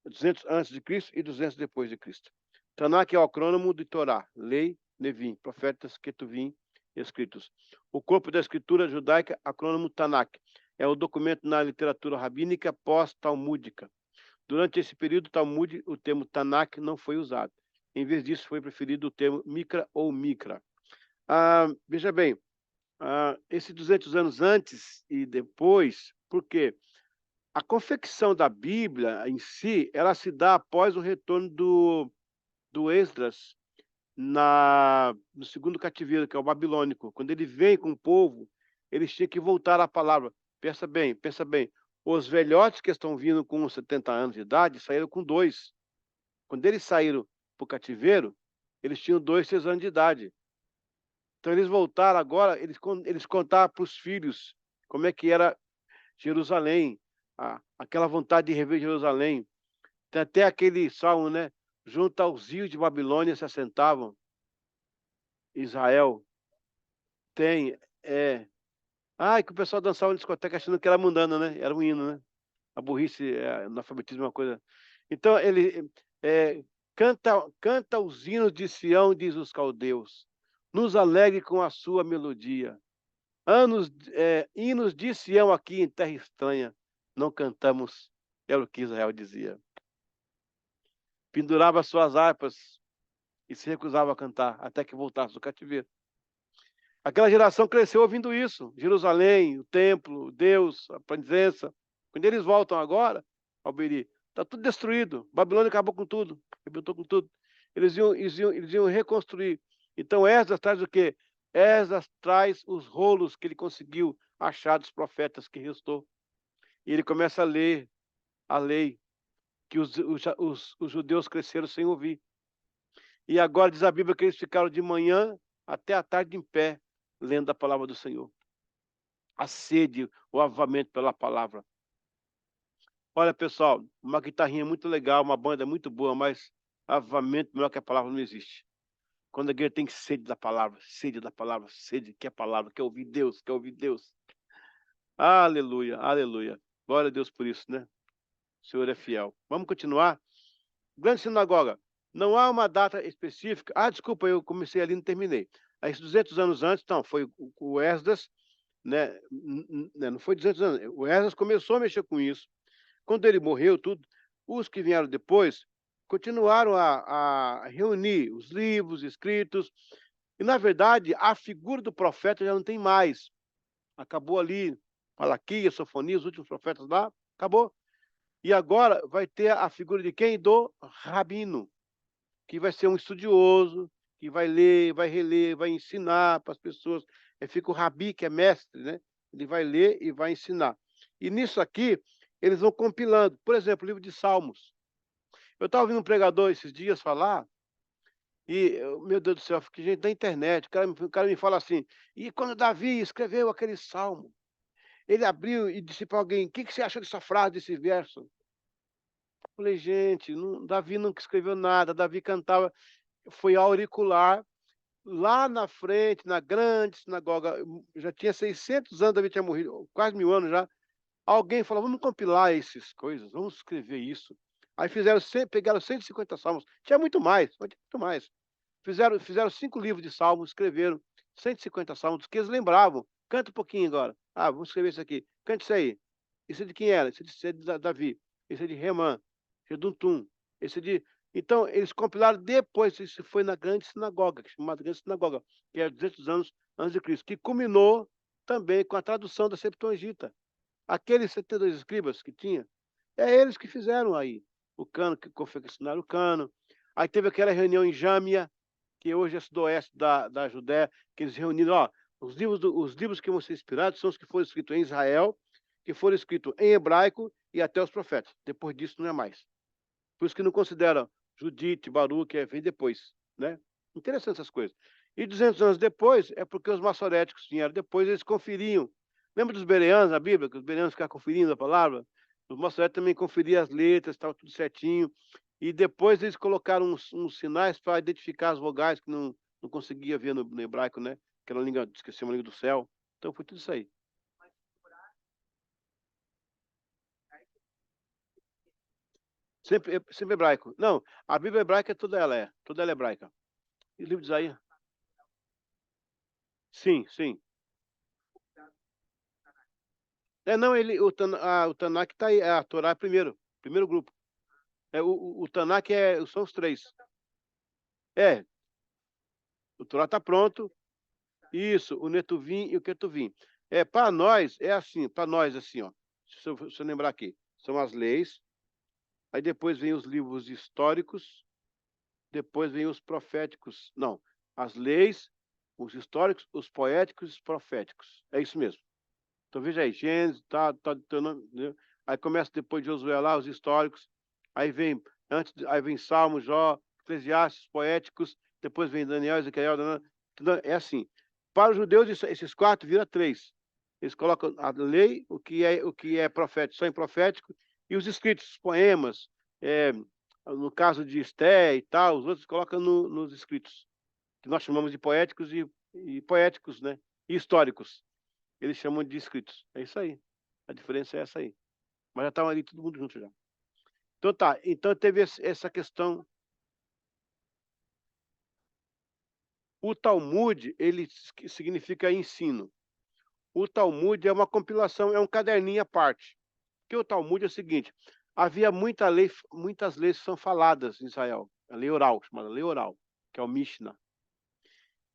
[SPEAKER 1] 200 antes de Cristo e 200 depois de Cristo. Tanakh é o acrônimo de Torá, Lei, Nevim, Profetas, Ketuvim, escritos. O corpo da escritura judaica, acrônimo Tanakh, é o documento na literatura rabínica pós-talmúdica. Durante esse período Talmud, o termo Tanakh não foi usado. Em vez disso, foi preferido o termo Mikra ou Mikra. Veja bem, esses 200 anos antes e depois, por quê? A confecção da Bíblia em si, ela se dá após o retorno do Esdras no segundo cativeiro, que é o babilônico. Quando ele vem com o povo, eles tinham que voltar à palavra. Pensa bem, pensa bem. Os velhotes que estão vindo com 70 anos de idade saíram com 2. Quando eles saíram para o cativeiro, eles tinham 2, 3 anos de idade. Então eles voltaram agora, eles contaram para os filhos como é que era Jerusalém, aquela vontade de rever Jerusalém. Tem até aquele salmo, né? Junto aos rios de Babilônia se assentavam. Israel tem, que o pessoal dançava na discoteca achando que era mundana, né? Era um hino, né? A burrice, analfabetismo é uma coisa. Então ele canta os hinos de Sião, diz os caldeus. Nos alegre com a sua melodia. Hinos de Sião aqui em terra estranha. Não cantamos, é o que Israel dizia. Pendurava suas harpas e se recusava a cantar até que voltasse do cativeiro. Aquela geração cresceu ouvindo isso. Jerusalém, o templo, Deus, a presença. Quando eles voltam agora, Alberi, está tudo destruído. Babilônia acabou com tudo, arrebentou com tudo. Eles iam reconstruir. Então Esdras traz o quê? Esdras traz os rolos que ele conseguiu achar dos profetas que restou. E ele começa a ler a lei que os judeus cresceram sem ouvir. E agora diz a Bíblia que eles ficaram de manhã até a tarde em pé, lendo a palavra do Senhor. A sede, o avivamento pela palavra. Olha, pessoal, uma guitarrinha muito legal, uma banda muito boa, mas avivamento melhor que a palavra não existe. Quando a igreja tem sede da palavra, sede que é a palavra, quer ouvir Deus, quer ouvir Deus. Aleluia, aleluia. Glória a Deus por isso, né? O Senhor é fiel. Vamos continuar? Grande sinagoga. Não há uma data específica. Desculpa, eu comecei ali e não terminei. Aí, 200 anos antes, então, foi o Esdras, né? Não foi 200 anos. O Esdras começou a mexer com isso. Quando ele morreu, tudo, os que vieram depois continuaram a reunir os livros escritos. E, na verdade, a figura do profeta já não tem mais. Acabou ali, Malaquias, Sofonias, os últimos profetas lá, acabou. E agora vai ter a figura de quem? Do rabino, que vai ser um estudioso, que vai ler, vai reler, vai ensinar para as pessoas. Fica o rabi, que é mestre, né? Ele vai ler e vai ensinar. E nisso aqui, eles vão compilando. Por exemplo, o livro de Salmos. Eu estava ouvindo um pregador esses dias falar, e, meu Deus do céu, fiquei gente da internet, o cara me fala assim, e quando Davi escreveu aquele salmo, ele abriu e disse para alguém, o que você achou dessa frase, desse verso? Falei, gente, Davi nunca escreveu nada, Davi cantava, foi auricular, lá na frente, na grande sinagoga, já tinha 600 anos, Davi tinha morrido, quase 1000 anos já, alguém falou, vamos compilar essas coisas, vamos escrever isso. Aí pegaram 150 salmos, tinha muito mais, mas tinha muito mais. Fizeram 5 livros de salmos, escreveram, 150 salmos que eles lembravam. Canta um pouquinho agora. Ah, vamos escrever isso aqui. Cante isso aí. Isso é de quem era? Isso é de Davi. Isso é de Remã. Reduntum. Esse é de... Então, eles compilaram depois. Isso foi na grande sinagoga, chamada grande sinagoga, que é 200 anos antes de Cristo, que culminou também com a tradução da Septuaginta. Aqueles 72 escribas que tinha, é eles que fizeram aí o cano, que confeccionaram o cano. Aí teve aquela reunião em Jâmia, que hoje é sudoeste da Judéia, que eles reuniram, ó, os livros que vão ser inspirados são os que foram escritos em Israel, que foram escritos em hebraico e até os profetas. Depois disso não é mais. Por isso que não consideram Judite, Baruque, vem depois, né? Interessante essas coisas. E 200 anos depois, é porque os maçoréticos vieram depois, eles conferiam. Lembra dos bereanos na Bíblia, que os bereanos ficavam conferindo a palavra? Os maçoréticos também conferiam as letras, estava tudo certinho. E depois eles colocaram uns sinais para identificar as vogais que não conseguia ver no hebraico, né? Aquela língua, esqueci uma língua do céu. Então foi tudo isso aí. Sempre hebraico. Não, a Bíblia hebraica toda ela é hebraica. E o livro de Isaías? Sim, sim. Não, o Tanakh está aí, a Torá é primeiro grupo. O Tanakh são os três. É, o Torá está pronto, isso, o Netuvim e o Ketuvim. Para nós, para nós, assim, ó, se eu lembrar aqui, são as leis, aí depois vem os livros históricos, depois vem os proféticos. Não, as leis, os históricos, os poéticos e os proféticos. É isso mesmo. Então veja aí, Gênesis, né? Aí começa depois de Josué lá, os históricos, aí vem aí vem Salmo, Jó, Eclesiastes, poéticos, depois vem Daniel, Ezequiel, é assim. Para os judeus, esses quatro vira três. Eles colocam a lei, o que é profético, só em profético, e os escritos, os poemas, no caso de Esté e tal, os outros colocam nos escritos, que nós chamamos de poéticos e poéticos, né? E históricos. Eles chamam de escritos. É isso aí. A diferença é essa aí. Mas já estavam ali todo mundo junto já. Então tá. Então teve essa questão. O Talmud, ele significa ensino. O Talmud é uma compilação, é um caderninho à parte. Porque o Talmud é o seguinte: havia muitas leis que são faladas em Israel. A lei oral, chamada lei oral, que é o Mishnah.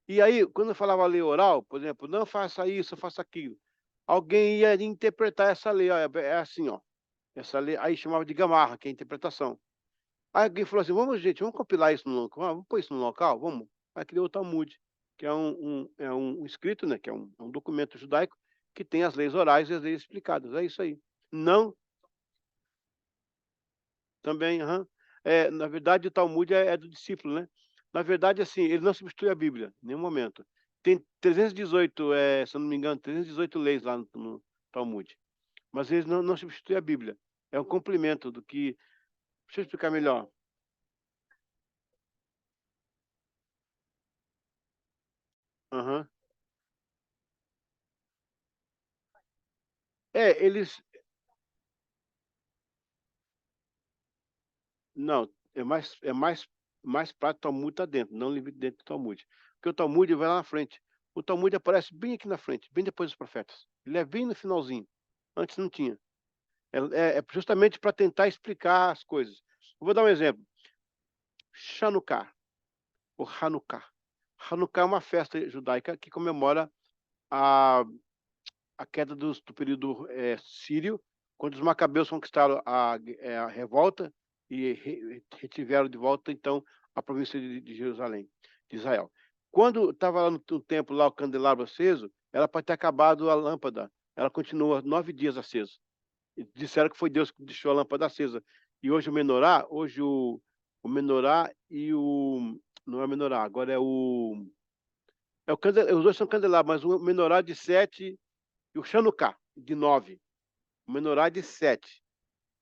[SPEAKER 1] E aí, quando eu falava lei oral, por exemplo, não faça isso, faça aquilo, alguém ia interpretar essa lei. Ó, é assim, ó. Essa lei, aí chamava de gamarra, que é interpretação. Aí alguém falou assim: vamos, gente, vamos compilar isso no local, vamos pôr isso no local, vamos. Aí criou o Talmud, que é um escrito, né, que é um documento judaico que tem as leis orais e as leis explicadas. É isso aí. Não, também, aham. Na verdade, o Talmud é do discípulo, né? Na verdade, assim, ele não substitui a Bíblia, em nenhum momento. Tem 318, se eu não me engano, 318 leis lá no Talmud. Mas eles não substituem a Bíblia. É um complemento do que. Deixa eu explicar melhor. Aham. Eles. Não, mais prático o Talmud está dentro, não livre dentro do Talmud. Porque o Talmud vai lá na frente. O Talmud aparece bem aqui na frente, bem depois dos profetas. Ele é bem no finalzinho. Antes não tinha. É justamente para tentar explicar as coisas. Eu vou dar um exemplo. Chanukah, ou Hanukkah. Hanukkah é uma festa judaica que comemora a, a queda do período sírio, quando os macabeus conquistaram a revolta e retiveram de volta, então, a província de Jerusalém, de Israel. Quando estava lá no templo, lá o candelabro aceso, era para ter acabado a lâmpada. Ela continua 9 dias acesa. E disseram que foi Deus que deixou a lâmpada acesa. E hoje o menorá, o menorá e o... Não é o menorá, agora os dois são candelabros, mas o menorá de 7 e o Chanukah de 9. O menorá de 7.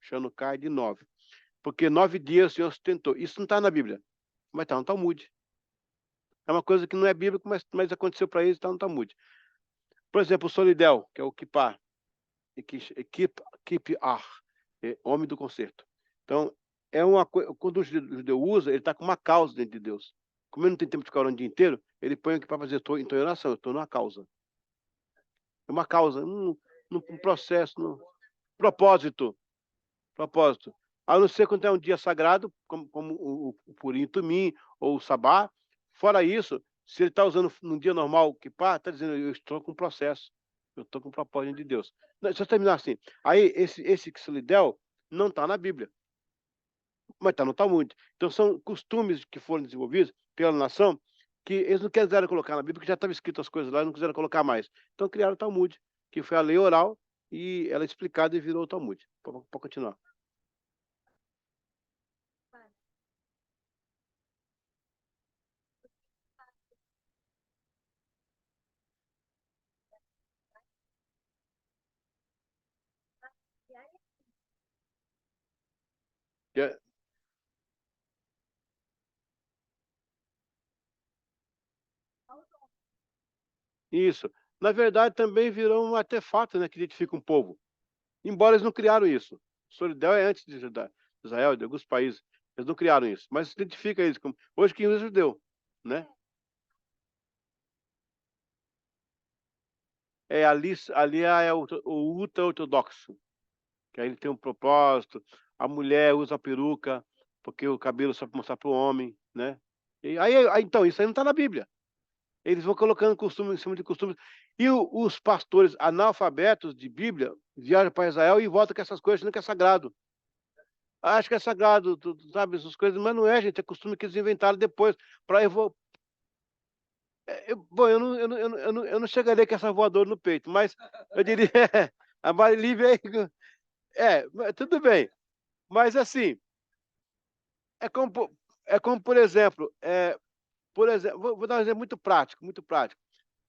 [SPEAKER 1] O Chanukah de 9. Porque 9 dias o Senhor sustentou. Isso não está na Bíblia, mas está no Talmud. É uma coisa que não é bíblico, mas aconteceu para eles e está no Talmud. Por exemplo, o Solidel, que é o Kippah, Kippah, homem do concerto. Então, quando o judeu usa, ele está com uma causa dentro de Deus. como ele não tem tempo de ficar orando o dia inteiro, ele põe aqui para fazer, estou em oração, eu estou numa causa. É uma causa, um processo, um propósito. Propósito. A não ser quando é um dia sagrado, como o Purim Tumim ou o Sabá. Fora isso, se ele está usando num dia normal, que pá, está dizendo, eu estou com um processo. Eu estou com um propósito de Deus. Não, deixa eu terminar assim. Aí, esse Xilidel não está na Bíblia, mas está no Talmud. Então, são costumes que foram desenvolvidos pela nação que eles não quiseram colocar na Bíblia, porque já estava escrito as coisas lá, e não quiseram colocar mais. Então, criaram o Talmud, que foi a lei oral, e ela é explicada e virou o Talmud. Pode continuar. Que Isso. Na verdade, também virou um artefato, né, que identifica um povo. Embora eles não criaram isso. O Solidão é antes de Israel, de alguns países. Eles não criaram isso. Mas identifica eles como. Hoje quem usa é judeu, né? Ali é o ultra-ortodoxo. Que aí ele tem um propósito. A mulher usa peruca, porque o cabelo só para mostrar para o homem, né? Então, isso aí não está na Bíblia. Eles vão colocando costume em cima de costumes. E os pastores analfabetos de Bíblia viajam para Israel e voltam com essas coisas, achando que é sagrado. Acho que é sagrado, tu sabe, essas coisas, mas não é, gente, é costume que eles inventaram depois. Para bom, eu não chegaria com essa voadora no peito, mas eu diria, a Marili veio. Mas tudo bem. Mas assim, é como, por exemplo, vou dar um exemplo muito prático, muito prático.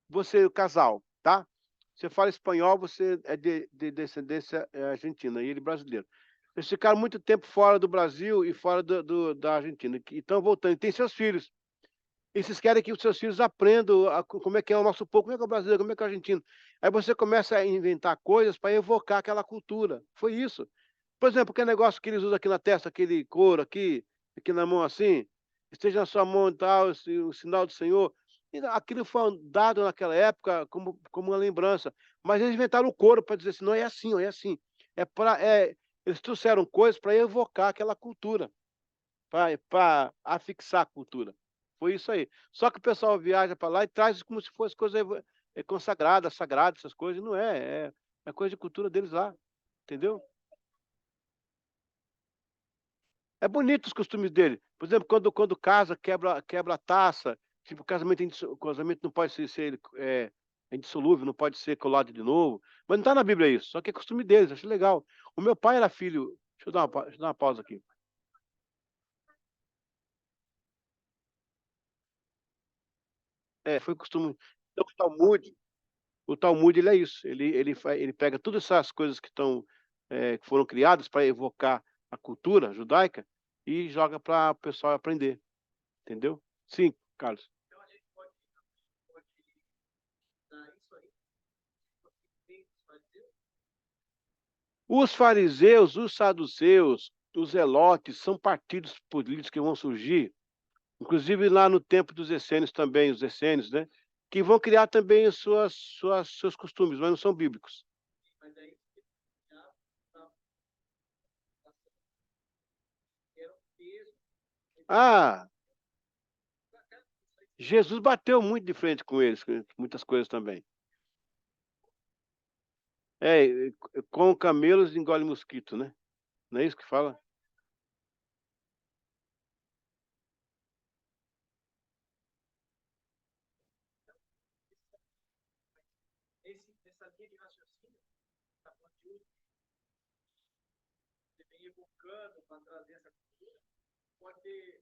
[SPEAKER 1] Você, o casal, tá? Você fala espanhol, você é de descendência argentina e ele brasileiro. Eles ficaram muito tempo fora do Brasil e fora da Argentina. E estão voltando. E tem seus filhos. E vocês querem que os seus filhos aprendam como é que é o nosso povo, como é que é o brasileiro, como é que é o argentino. Aí você começa a inventar coisas para evocar aquela cultura. Foi isso. Por exemplo, aquele negócio que eles usam aqui na testa, aquele couro aqui na mão assim, esteja na sua mão e tal, o sinal do Senhor. E aquilo foi dado naquela época como uma lembrança. Mas eles inventaram o couro para dizer assim, não é assim, ó, é assim. Eles trouxeram coisas para evocar aquela cultura, para afixar a cultura. Foi isso aí. Só que o pessoal viaja para lá e traz como se fosse coisa consagrada, sagrada, essas coisas. Não é coisa de cultura deles lá. Entendeu? É bonito os costumes dele. Por exemplo, quando casa, quebra a taça. Tipo, o casamento não pode ser indissolúvel, não pode ser colado de novo. Mas não está na Bíblia isso. Só que é costume deles, acho legal. O meu pai era filho. Deixa eu dar uma pausa aqui. Foi costume. Então, o Talmud ele é isso. Ele pega todas essas coisas que foram criadas para evocar a cultura judaica e joga para o pessoal aprender. Entendeu? Sim, Carlos.
[SPEAKER 2] Então a gente pode dar isso aí, tem os fariseus.
[SPEAKER 1] Os fariseus, os saduceus, os zelotes são partidos políticos que vão surgir, inclusive lá no tempo dos essênios também, os essênios, né? Que vão criar também seus costumes, mas não são bíblicos.
[SPEAKER 2] Mas aí já era um peso.
[SPEAKER 1] Ah, Jesus bateu muito de frente com eles, com muitas coisas também. Com camelos engole mosquito, né? Não é isso que fala?
[SPEAKER 2] Nessa linha de raciocínio, está falando de uso, você vem evocando para trazer essa cultura, pode ser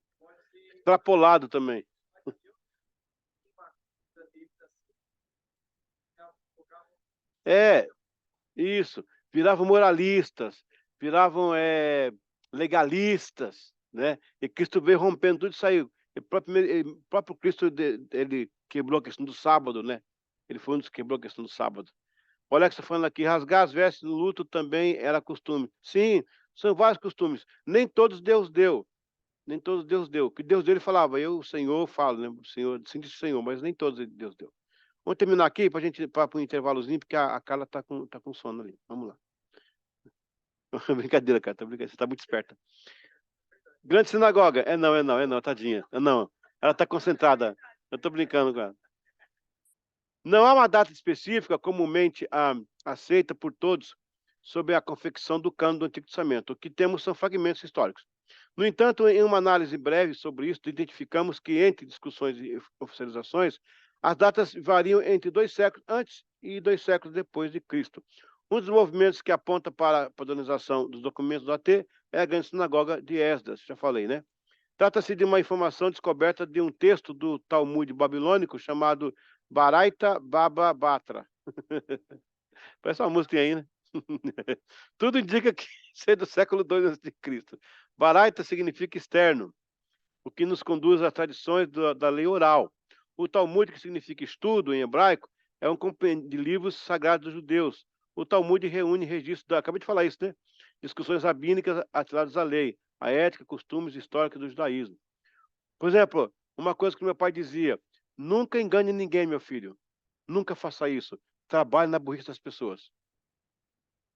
[SPEAKER 1] Extrapolado também. É, isso. Viravam moralistas, viravam legalistas, né? E Cristo veio rompendo tudo isso aí. O próprio Cristo, ele quebrou a questão do sábado, né? Ele foi um dos que quebrou a questão do sábado. O Alex está falando aqui, rasgar as vestes no luto também era costume. Sim, são vários costumes. Nem todos Deus deu. Nem todos Deus deu. O que Deus deu, ele falava, eu, o Senhor, falo, né? O Senhor, sim, disse o Senhor, mas nem todos Deus deu. Vamos terminar aqui para a gente ir para um intervalozinho, porque a Carla tá com sono ali. Vamos lá. Brincadeira, cara, tá brincando. Você tá muito esperta. Grande sinagoga. É não, tadinha. É não. Ela tá concentrada. Eu tô brincando com ela. Não há uma data específica comumente aceita por todos sobre a confecção do cânon do Antigo Testamento. O que temos são fragmentos históricos. No entanto, em uma análise breve sobre isso, identificamos que entre discussões e oficializações, as datas variam entre 2 séculos antes e 2 séculos depois de Cristo. Um dos movimentos que aponta para a padronização dos documentos do AT é a Grande Sinagoga de Esdras, já falei, né? Trata-se de uma informação descoberta de um texto do Talmud babilônico chamado Baraita Baba Batra. Parece uma música aí, né? Tudo indica que seja do século II a.C. Baraita significa externo, o que nos conduz às tradições da lei oral. O Talmud, que significa estudo em hebraico, é um compêndio de livros sagrados dos judeus. O Talmud reúne registros acabei de falar isso, né? Discussões rabínicas atreladas à lei, à ética, costumes históricos do judaísmo. Por exemplo, uma coisa que meu pai dizia: nunca engane ninguém, meu filho. Nunca faça isso. Trabalhe na burrice das pessoas.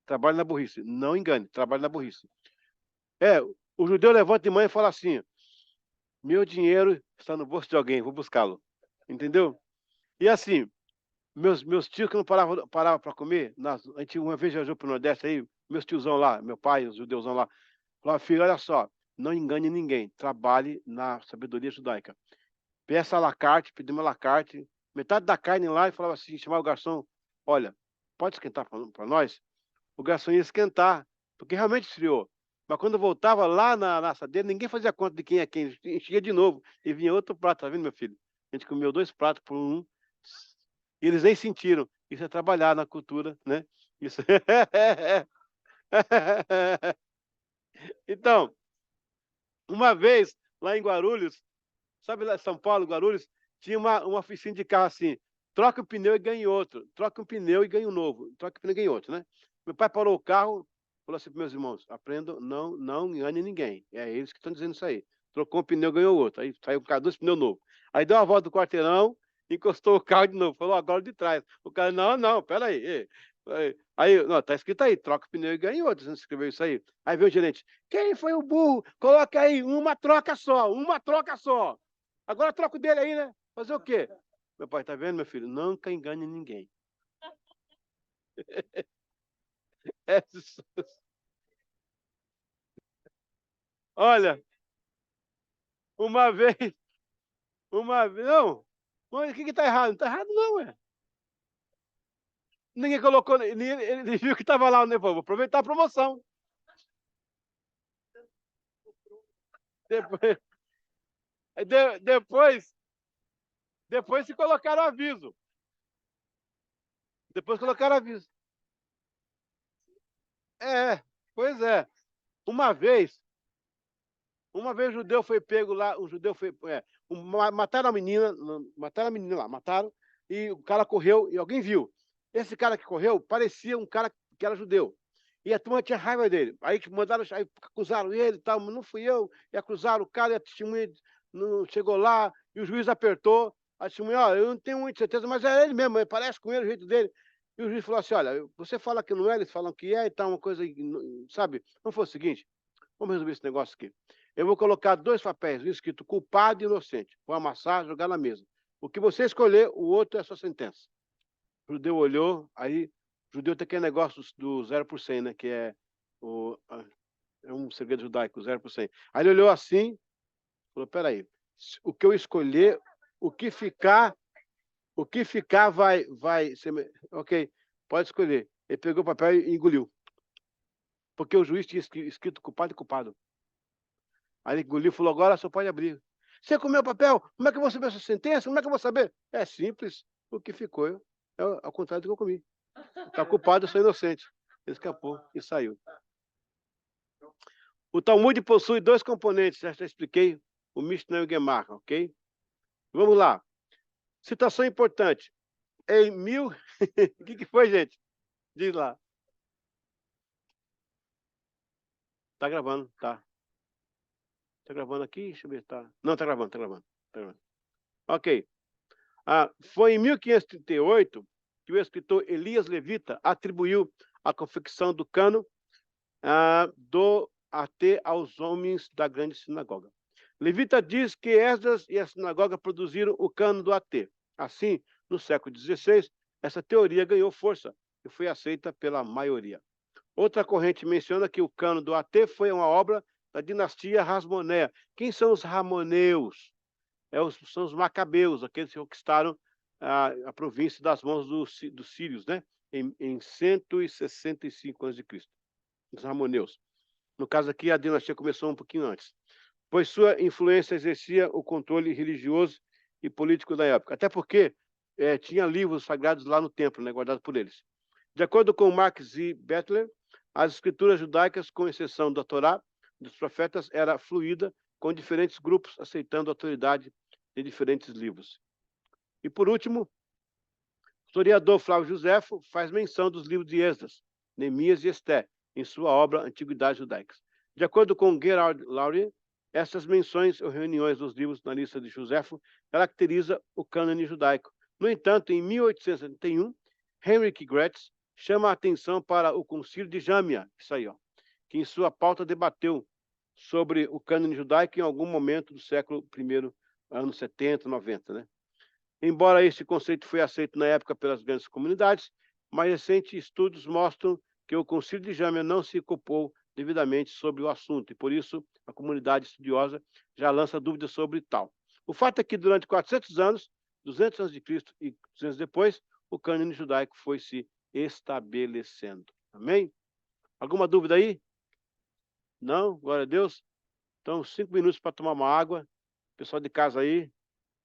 [SPEAKER 1] Trabalhe na burrice. Não engane, trabalhe na burrice. O judeu levanta de manhã e fala assim: meu dinheiro está no bolso de alguém, vou buscá-lo. Entendeu? E assim, meus tios que não paravam para comer, a gente uma vez viajou para o Nordeste aí, meus tiozão lá, meu pai, os judeuzão lá, falavam: filho, olha só, não engane ninguém, trabalhe na sabedoria judaica. Peça à la carte, pedimos à la carte, metade da carne lá e falava assim, chamava o garçom: olha, pode esquentar para nós? O garçom ia esquentar, porque realmente esfriou. Mas quando voltava lá na assadeira, ninguém fazia conta de quem é quem. Enchia de novo e vinha outro prato, tá vendo, meu filho? A gente comeu 2 pratos por um. E eles nem sentiram. Isso é trabalhar na cultura, né? Isso. Então, uma vez, lá em Guarulhos, sabe lá em São Paulo, Guarulhos, tinha uma oficina de carro assim: troca o pneu e ganha outro. Troca um pneu e ganha um novo. Troca o pneu e ganha outro, né? Meu pai parou o carro, falou assim para meus irmãos: aprendam, não engane ninguém. É eles que estão dizendo isso aí. Trocou um pneu, ganhou outro. Aí saiu o carro, 2 pneus novos. Aí deu uma volta do quarteirão, encostou o carro de novo. Falou: agora de trás. O cara: não, peraí. Aí, não, tá escrito aí: troca o pneu e ganha outro. Você não escreveu isso aí? Aí veio o gerente: quem foi o burro? Coloca aí, uma troca só. Agora troca o dele aí, né? Fazer o quê? Meu pai, tá vendo, meu filho? Nunca engane ninguém. É isso. Olha, uma vez, não, mas o que que tá errado? Não tá errado não, ué. Ninguém colocou, ele viu que tava lá, né? Vou aproveitar a promoção. Depois, depois, depois se colocaram aviso. Depois colocaram aviso. Pois é. Uma vez, o judeu foi pego lá, o judeu foi, mataram a menina lá, mataram, e o cara correu e alguém viu. Esse cara que correu parecia um cara que era judeu. E a turma tinha raiva dele. Aí mandaram, aí acusaram ele e tal, mas não fui eu. E acusaram o cara, e a testemunha não chegou lá, e o juiz apertou. A testemunha: ó, eu não tenho muita certeza, mas é ele mesmo, ele parece com ele, o jeito dele. E o juiz falou assim: olha, você fala que não é, eles falam que é, e tal, uma coisa, sabe? Não foi o seguinte: vamos resolver esse negócio aqui. Eu vou colocar 2 papéis escrito culpado e inocente. Vou amassar, jogar na mesa. O que você escolher, o outro é a sua sentença. O judeu olhou, aí o judeu tem aquele negócio do 0%, né? Que é um segredo judaico, 0%. Aí ele olhou assim, falou: peraí, o que eu escolher, o que ficar vai ser. Ok, pode escolher. Ele pegou o papel e engoliu. Porque o juiz tinha escrito culpado e culpado. Aí ele engoliu e falou: agora só pode abrir. Você comeu o papel? Como é que eu vou saber a sua sentença? Como é que eu vou saber? É simples. O que ficou é ao contrário do que eu comi. Está culpado, eu sou inocente. Ele escapou e saiu. O Talmud possui 2 componentes, já expliquei, o Mishnah e o Gemara, ok? Vamos lá. Citação importante. Em mil... O que foi, gente? Diz lá. Tá gravando, tá. Está gravando aqui? Deixa eu ver. Tá. Não, está gravando, está gravando. Tá gravando. Ok. Foi em 1538 que o escritor Elias Levita atribuiu a confecção do cânon do AT aos homens da grande sinagoga. Levita diz que Esdras e a sinagoga produziram o cânon do AT. Assim, no século XVI, essa teoria ganhou força e foi aceita pela maioria. Outra corrente menciona que o cânon do AT foi uma obra da dinastia Hasmoneia. Quem são os Ramoneus? São os macabeus, aqueles que conquistaram a província das mãos dos sírios, né? Em 165 a.C., os Ramoneus. No caso aqui, a dinastia começou um pouquinho antes, pois sua influência exercia o controle religioso e político da época, até porque tinha livros sagrados lá no templo, né, guardados por eles. De acordo com Marx e Bettler, as escrituras judaicas, com exceção da Torá, dos profetas, era fluida, com diferentes grupos aceitando a autoridade de diferentes livros. E, por último, o historiador Flávio Josefo faz menção dos livros de Esdras, Neemias e Esté, em sua obra Antiguidades Judaicas. De acordo com Gerard Laurier, essas menções ou reuniões dos livros na lista de Josefo caracteriza o cânone judaico. No entanto, em 1871, Heinrich Gretz chama a atenção para o Concílio de Jâmia, isso aí, ó, que em sua pauta debateu sobre o cânone judaico em algum momento do século I, anos 70, 90, né? Embora esse conceito foi aceito na época pelas grandes comunidades, mais recentes estudos mostram que o Concílio de Jâmia não se ocupou devidamente sobre o assunto, e por isso a comunidade estudiosa já lança dúvidas sobre tal. O fato é que durante 400 anos, 200 anos de Cristo e 200 depois, o cânone judaico foi se estabelecendo. Amém? Alguma dúvida aí? Não? Glória a Deus. Então, 5 minutos para tomar uma água. Pessoal de casa aí,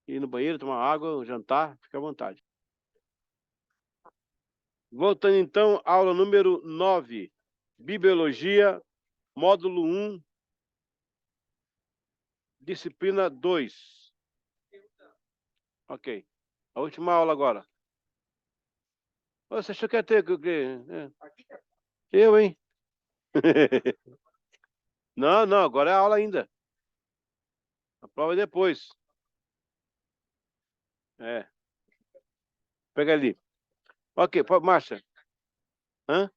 [SPEAKER 1] ir no banheiro, tomar água, jantar, fica à vontade. Voltando então, aula número 9, Bibliologia, módulo 1, disciplina 2. Ok. A última aula agora. Você achou que ia ter... Eu, hein? Não, não, agora é a aula ainda. A prova é depois. Pega ali. Ok, Márcia. Hã?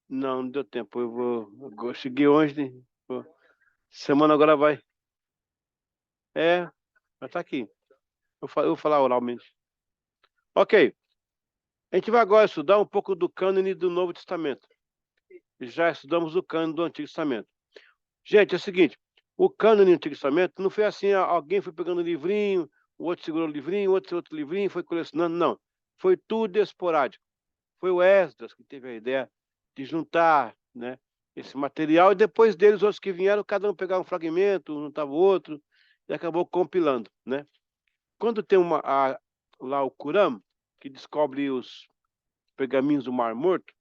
[SPEAKER 1] Não deu tempo. Eu cheguei hoje. Semana agora vai. Já tá aqui. Eu vou falar oralmente. Ok. A gente vai agora estudar um pouco do cânone do Novo Testamento. Já estudamos o cânone do Antigo Testamento. Gente, é o seguinte. O cânone do Antigo Testamento não foi assim, alguém foi pegando um livrinho, o outro segurou o livrinho, outro livrinho, foi colecionando. Não. Foi tudo esporádico. Foi o Esdras que teve a ideia de juntar, né, esse material, e depois deles, os outros que vieram, cada um pegava um fragmento, juntava o outro, e acabou compilando, né? Quando tem lá o Qumran, que descobre os pergaminhos do Mar Morto,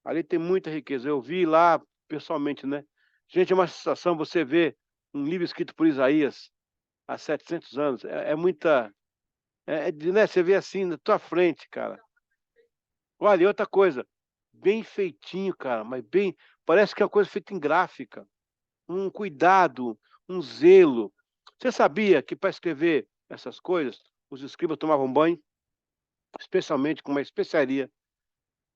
[SPEAKER 1] ali tem muita riqueza. Eu vi lá pessoalmente, né? Gente, é uma sensação você ver um livro escrito por Isaías há 700 anos. É muita... né? Você vê assim na tua frente, cara. Olha, e outra coisa, bem feitinho, cara, mas bem... Parece que é uma coisa feita em gráfica. Um cuidado, um zelo. Você sabia que para escrever essas coisas, os escribas tomavam banho, especialmente com uma especiaria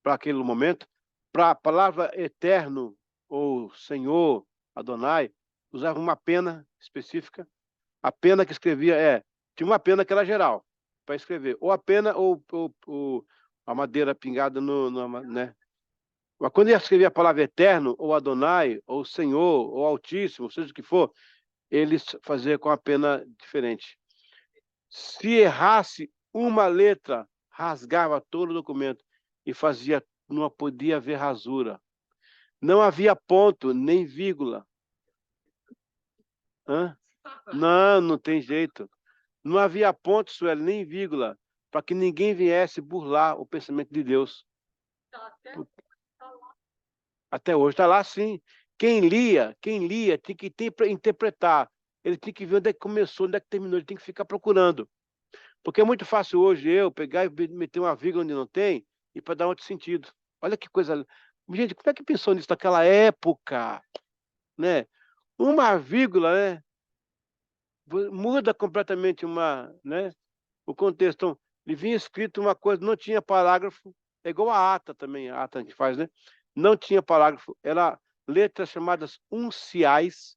[SPEAKER 1] para aquele momento? Para a palavra eterno, ou Senhor, Adonai, usava uma pena específica. A pena que escrevia tinha uma pena que era geral para escrever, ou a pena ou a madeira pingada né? Mas quando ele escrevia a palavra eterno, ou Adonai, ou Senhor, ou Altíssimo, seja o que for, eles faziam com a pena diferente. Se errasse uma letra, rasgava todo o documento e fazia, não podia haver rasura. Não havia ponto, nem vírgula. Hã? Não, não tem jeito. Não havia ponto, Sueli, nem vírgula, para que ninguém viesse burlar o pensamento de Deus. Até hoje está lá, sim. Quem lia tinha que interpretar. Ele tinha que ver onde é que começou, onde é que terminou. Ele tem que ficar procurando. Porque é muito fácil hoje eu pegar e meter uma vírgula onde não tem e para dar outro sentido. Olha que coisa... Gente, como é que pensou nisso naquela época? Né? Uma vírgula, né? Muda completamente né, o contexto. Então, ele vinha escrito uma coisa, não tinha parágrafo, é igual a ata também, a ata a gente faz, né? Não tinha parágrafo, era letras chamadas unciais,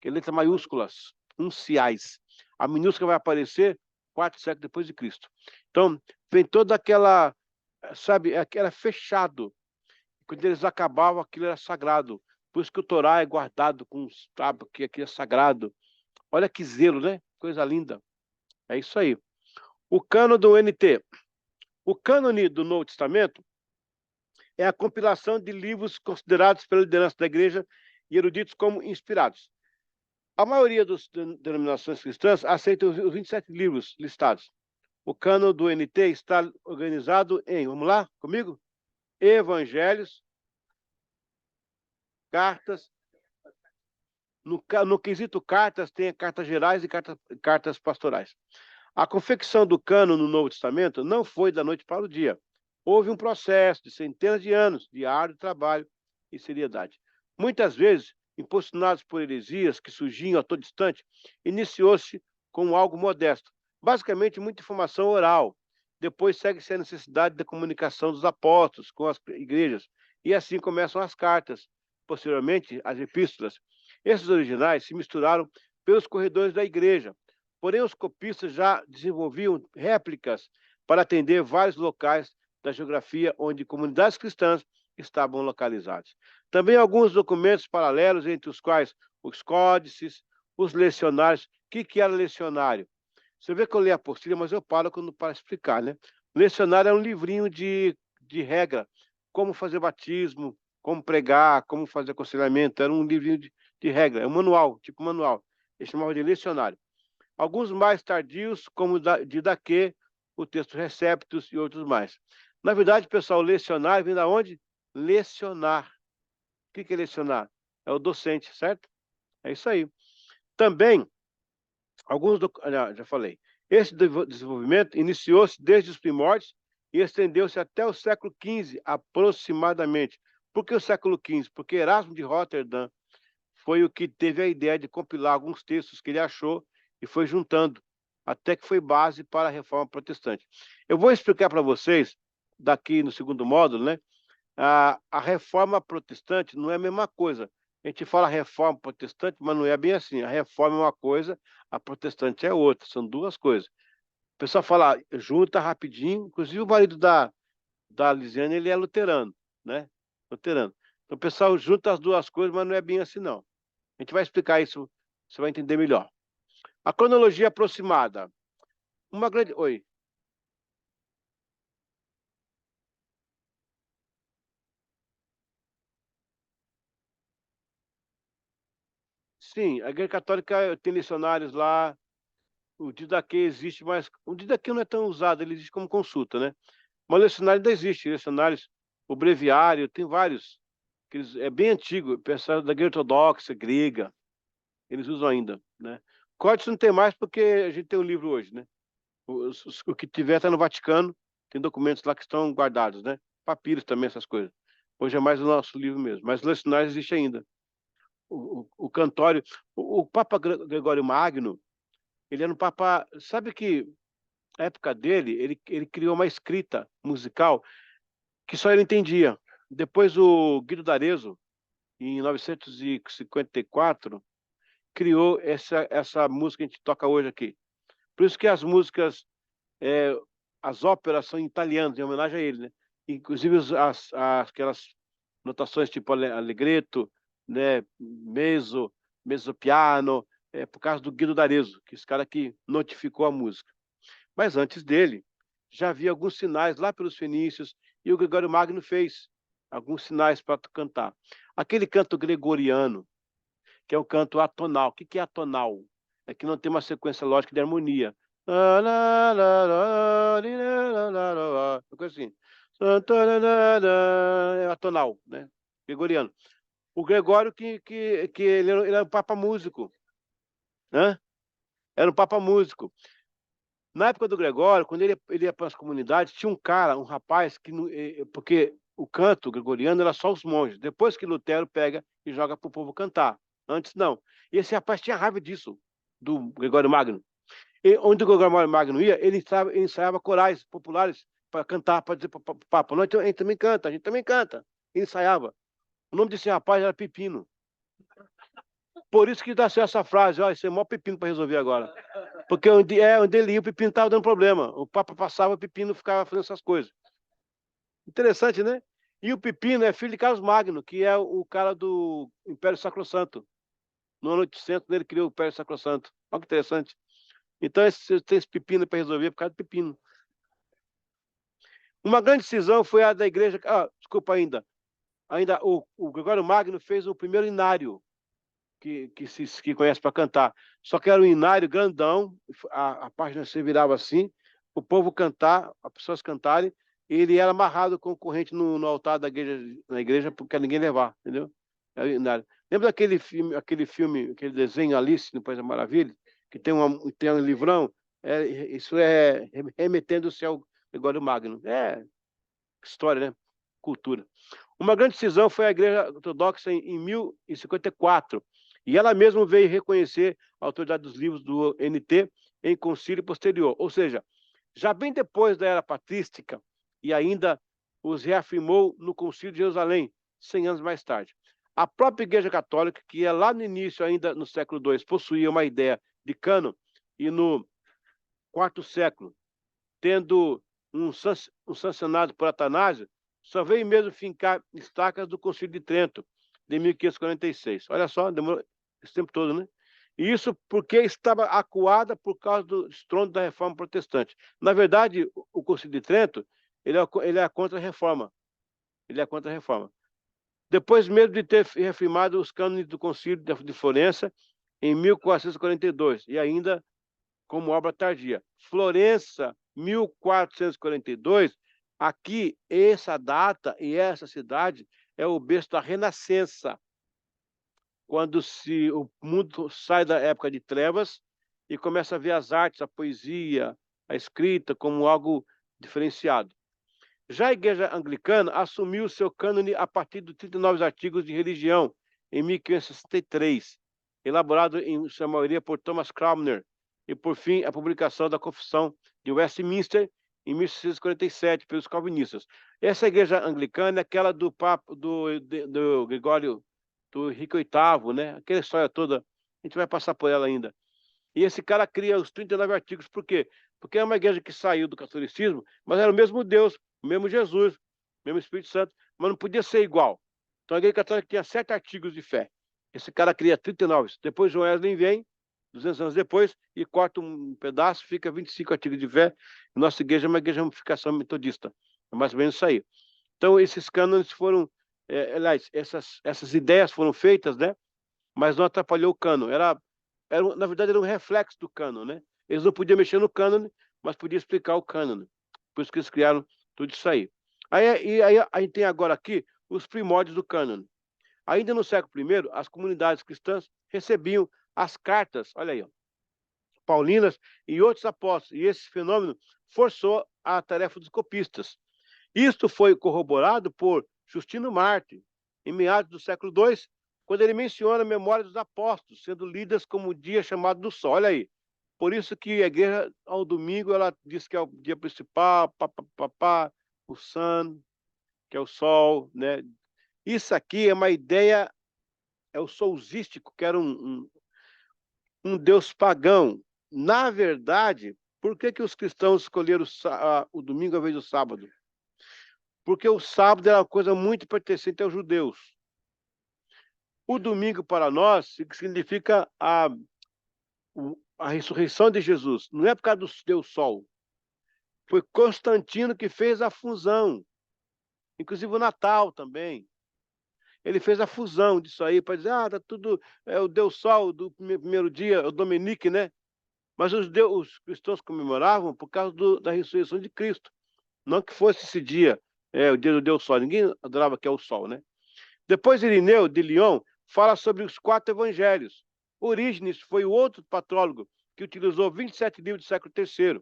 [SPEAKER 1] que é letra maiúsculas, unciais. A minúscula vai aparecer 4 séculos depois de Cristo. Então, vem toda aquela, sabe, era fechado. Quando eles acabavam, aquilo era sagrado. Por isso que o Torá é guardado com, sabe, que aquilo é sagrado. Olha que zelo, né? Coisa linda. É isso aí. O cano do NT. O cânone do Novo Testamento é a compilação de livros considerados pela liderança da igreja e eruditos como inspirados. A maioria das denominações cristãs aceita os 27 livros listados. O cano do NT está organizado em, vamos lá comigo? Evangelhos, cartas. No quesito cartas, tem cartas gerais e cartas pastorais. A confecção do cano no Novo Testamento não foi da noite para o dia. Houve um processo de centenas de anos de árduo trabalho e seriedade. Muitas vezes, impulsionados por heresias que surgiam a todo instante, iniciou-se com algo modesto, basicamente muita informação oral. Depois segue-se a necessidade da comunicação dos apóstolos com as igrejas, e assim começam as cartas, posteriormente as epístolas. Esses originais se misturaram pelos corredores da igreja, porém os copistas já desenvolviam réplicas para atender vários locais da geografia onde comunidades cristãs estavam localizadas. Também alguns documentos paralelos, entre os quais os códices, os lecionários. O que era lecionário? Você vê que eu leio a apostila, mas eu paro quando para explicar, né? Lecionário é um livrinho de regra, como fazer batismo, como pregar, como fazer aconselhamento. Era um livrinho de regra, é um manual, tipo manual. Eles chamavam de lecionário. Alguns mais tardios, como de Daquê, o texto Receptus e outros mais. Na verdade, pessoal, lecionar vem da onde? Lecionar. O que é lecionar? É o docente, certo? É isso aí. Também, já falei, esse desenvolvimento iniciou-se desde os primórdios e estendeu-se até o século XV, aproximadamente. Por que o século XV? Porque Erasmo de Roterdã foi o que teve a ideia de compilar alguns textos que ele achou e foi juntando, até que foi base para a Reforma Protestante. Eu vou explicar para vocês, daqui no segundo módulo, né? A Reforma Protestante não é a mesma coisa. A gente fala Reforma Protestante, mas não é bem assim. A Reforma é uma coisa, a Protestante é outra. São duas coisas. O pessoal fala, junta rapidinho. Inclusive o marido da Lisiane, ele é luterano, né? Luterano. Então o pessoal junta as duas coisas, mas não é bem assim, não. A gente vai explicar isso, você vai entender melhor. A cronologia aproximada. Uma grande... Oi. Sim, a Igreja Católica tem missionários lá. O Didaquê existe, mas o Didaquê não é tão usado, ele existe como consulta, né? Mas o lecionário ainda existe. Lecionários, o breviário, tem vários. É bem antigo, pessoal da Igreja Ortodoxa, grega, eles usam ainda, né? Códice não tem mais porque a gente tem o livro hoje, né? O que tiver está no Vaticano, tem documentos lá que estão guardados, né? Papiros também, essas coisas. Hoje é mais o nosso livro mesmo, mas o lecionário existe ainda. O cantório, o Papa Gregório Magno, ele era um papa, sabe que na época dele, ele criou uma escrita musical que só ele entendia. Depois o Guido d'Arezzo, em 954, criou essa música que a gente toca hoje aqui. Por isso que as músicas, é, as óperas são em italiano, em homenagem a ele, né? Inclusive aquelas notações tipo allegretto, né? Mezzo piano, por causa do Guido d'Arezzo, que esse cara que notificou a música. Mas antes dele, já havia alguns sinais lá pelos fenícios, e o Gregório Magno fez alguns sinais para cantar. Aquele canto gregoriano, que é um canto atonal. O que é atonal? É que não tem uma sequência lógica de harmonia. Uma coisa assim. É atonal, né? Gregoriano. O Gregório, que ele era um papa músico. Né? Era um papa músico. Na época do Gregório, quando ele ia para as comunidades, tinha um cara, um rapaz, porque o canto gregoriano era só os monges. Depois que Lutero pega e joga para o povo cantar. Antes não. E esse rapaz tinha raiva disso, do Gregório Magno. E onde o Gregório Magno ia, ele ensaiava corais populares para cantar, para dizer para o Papa, a gente também canta, a gente também canta. Ele ensaiava. O nome desse rapaz era Pepino. Por isso que nasceu essa frase, ó, isso é o maior pepino para resolver agora. Porque onde ele ia, o pepino estava dando problema. O Papa passava, o pepino ficava fazendo essas coisas. Interessante, né? E o pepino é filho de Carlos Magno, que é o cara do Império Sacrosanto. No ano 800, ele criou o Império Sacrosanto. Olha que interessante. Então, tem esse pepino para resolver por causa do pepino. Uma grande decisão foi a da igreja. Desculpa ainda. Ainda o Gregório Magno fez o primeiro inário que conhece para cantar. Só que era um inário grandão, a página se virava assim, o povo cantar, as pessoas cantarem, e ele era amarrado com corrente no altar na igreja, porque ninguém levar, entendeu? Era o inário. Lembra daquele filme, aquele desenho Alice no País das Maravilhas, que tem um livrão? Isso é remetendo-se ao Gregório Magno. É história, né? Cultura. Uma grande decisão foi a Igreja Ortodoxa em 1054, e ela mesma veio reconhecer a autoridade dos livros do NT em concílio posterior, ou seja, já bem depois da era patrística, e ainda os reafirmou no concílio de Jerusalém, 100 anos mais tarde. A própria Igreja Católica, que lá no início, ainda no século II, possuía uma ideia de cânon, e no quarto século, tendo um sancionado por Atanásio, só veio mesmo fincar estacas do Concílio de Trento, de 1546. Olha só, demorou esse tempo todo, né? E isso porque estava acuada por causa do estrondo da Reforma Protestante. Na verdade, o Concílio de Trento, ele é contra a Reforma. Ele é contra a Reforma. Depois mesmo de ter reafirmado os cânones do Concílio de Florença em 1442, e ainda como obra tardia. Florença, 1442, aqui, essa data e essa cidade é o berço da Renascença, quando o mundo sai da época de trevas e começa a ver as artes, a poesia, a escrita como algo diferenciado. Já a Igreja Anglicana assumiu seu cânone a partir dos 39 artigos de religião, em 1563, elaborado em sua maioria por Thomas Cranmer, e, por fim, a publicação da Confissão de Westminster, em 1647, pelos calvinistas. Essa Igreja Anglicana é aquela do Papa, do Gregório, do Henrique VIII, né? Aquela história toda, a gente vai passar por ela ainda. E esse cara cria os 39 artigos, por quê? Porque é uma igreja que saiu do catolicismo, mas era o mesmo Deus, o mesmo Jesus, o mesmo Espírito Santo, mas não podia ser igual. Então a igreja católica tinha 7 artigos de fé. Esse cara cria 39. Depois João Wesley vem, 200 anos depois, e corta um pedaço, fica 25 artigos de fé. Nossa igreja é uma igreja de ramificação metodista. É mais ou menos isso aí. Então esses cânones foram, aliás, essas ideias foram feitas, né? Mas não atrapalhou o cânon. Na verdade, era um reflexo do cânon, né? Eles não podiam mexer no cânon, mas podiam explicar o cânon. Por isso que eles criaram tudo isso aí. Aí a gente tem agora aqui os primórdios do cânon. Ainda no século I, as comunidades cristãs recebiam as cartas, olha aí, ó, paulinas e outros apóstolos, e esse fenômeno forçou a tarefa dos copistas. Isto foi corroborado por Justino Marte, em meados do século II, quando ele menciona a memória dos apóstolos, sendo lidas como o dia chamado do sol. Olha aí. Por isso que a igreja, ao domingo, ela diz que é o dia principal, o sun, que é o sol, né? Isso aqui é uma ideia, é o solzístico, que era um deus pagão. Na verdade, por que os cristãos escolheram o domingo ao invés do sábado? Porque o sábado era uma coisa muito pertencente aos judeus. O domingo para nós significa a ressurreição de Jesus. Não é por causa do Deus Sol. Foi Constantino que fez a fusão. Inclusive o Natal também. Ele fez a fusão disso aí para dizer, tá tudo, o Deus Sol do primeiro dia, o Dominique, né? Mas os cristãos comemoravam por causa da ressurreição de Cristo. Não que fosse esse dia, o dia do Deus Sol. Ninguém adorava que é o Sol, né? Depois Irineu de Lyon fala sobre os 4 evangelhos. Orígenes foi o outro patrólogo que utilizou 27 livros do século III,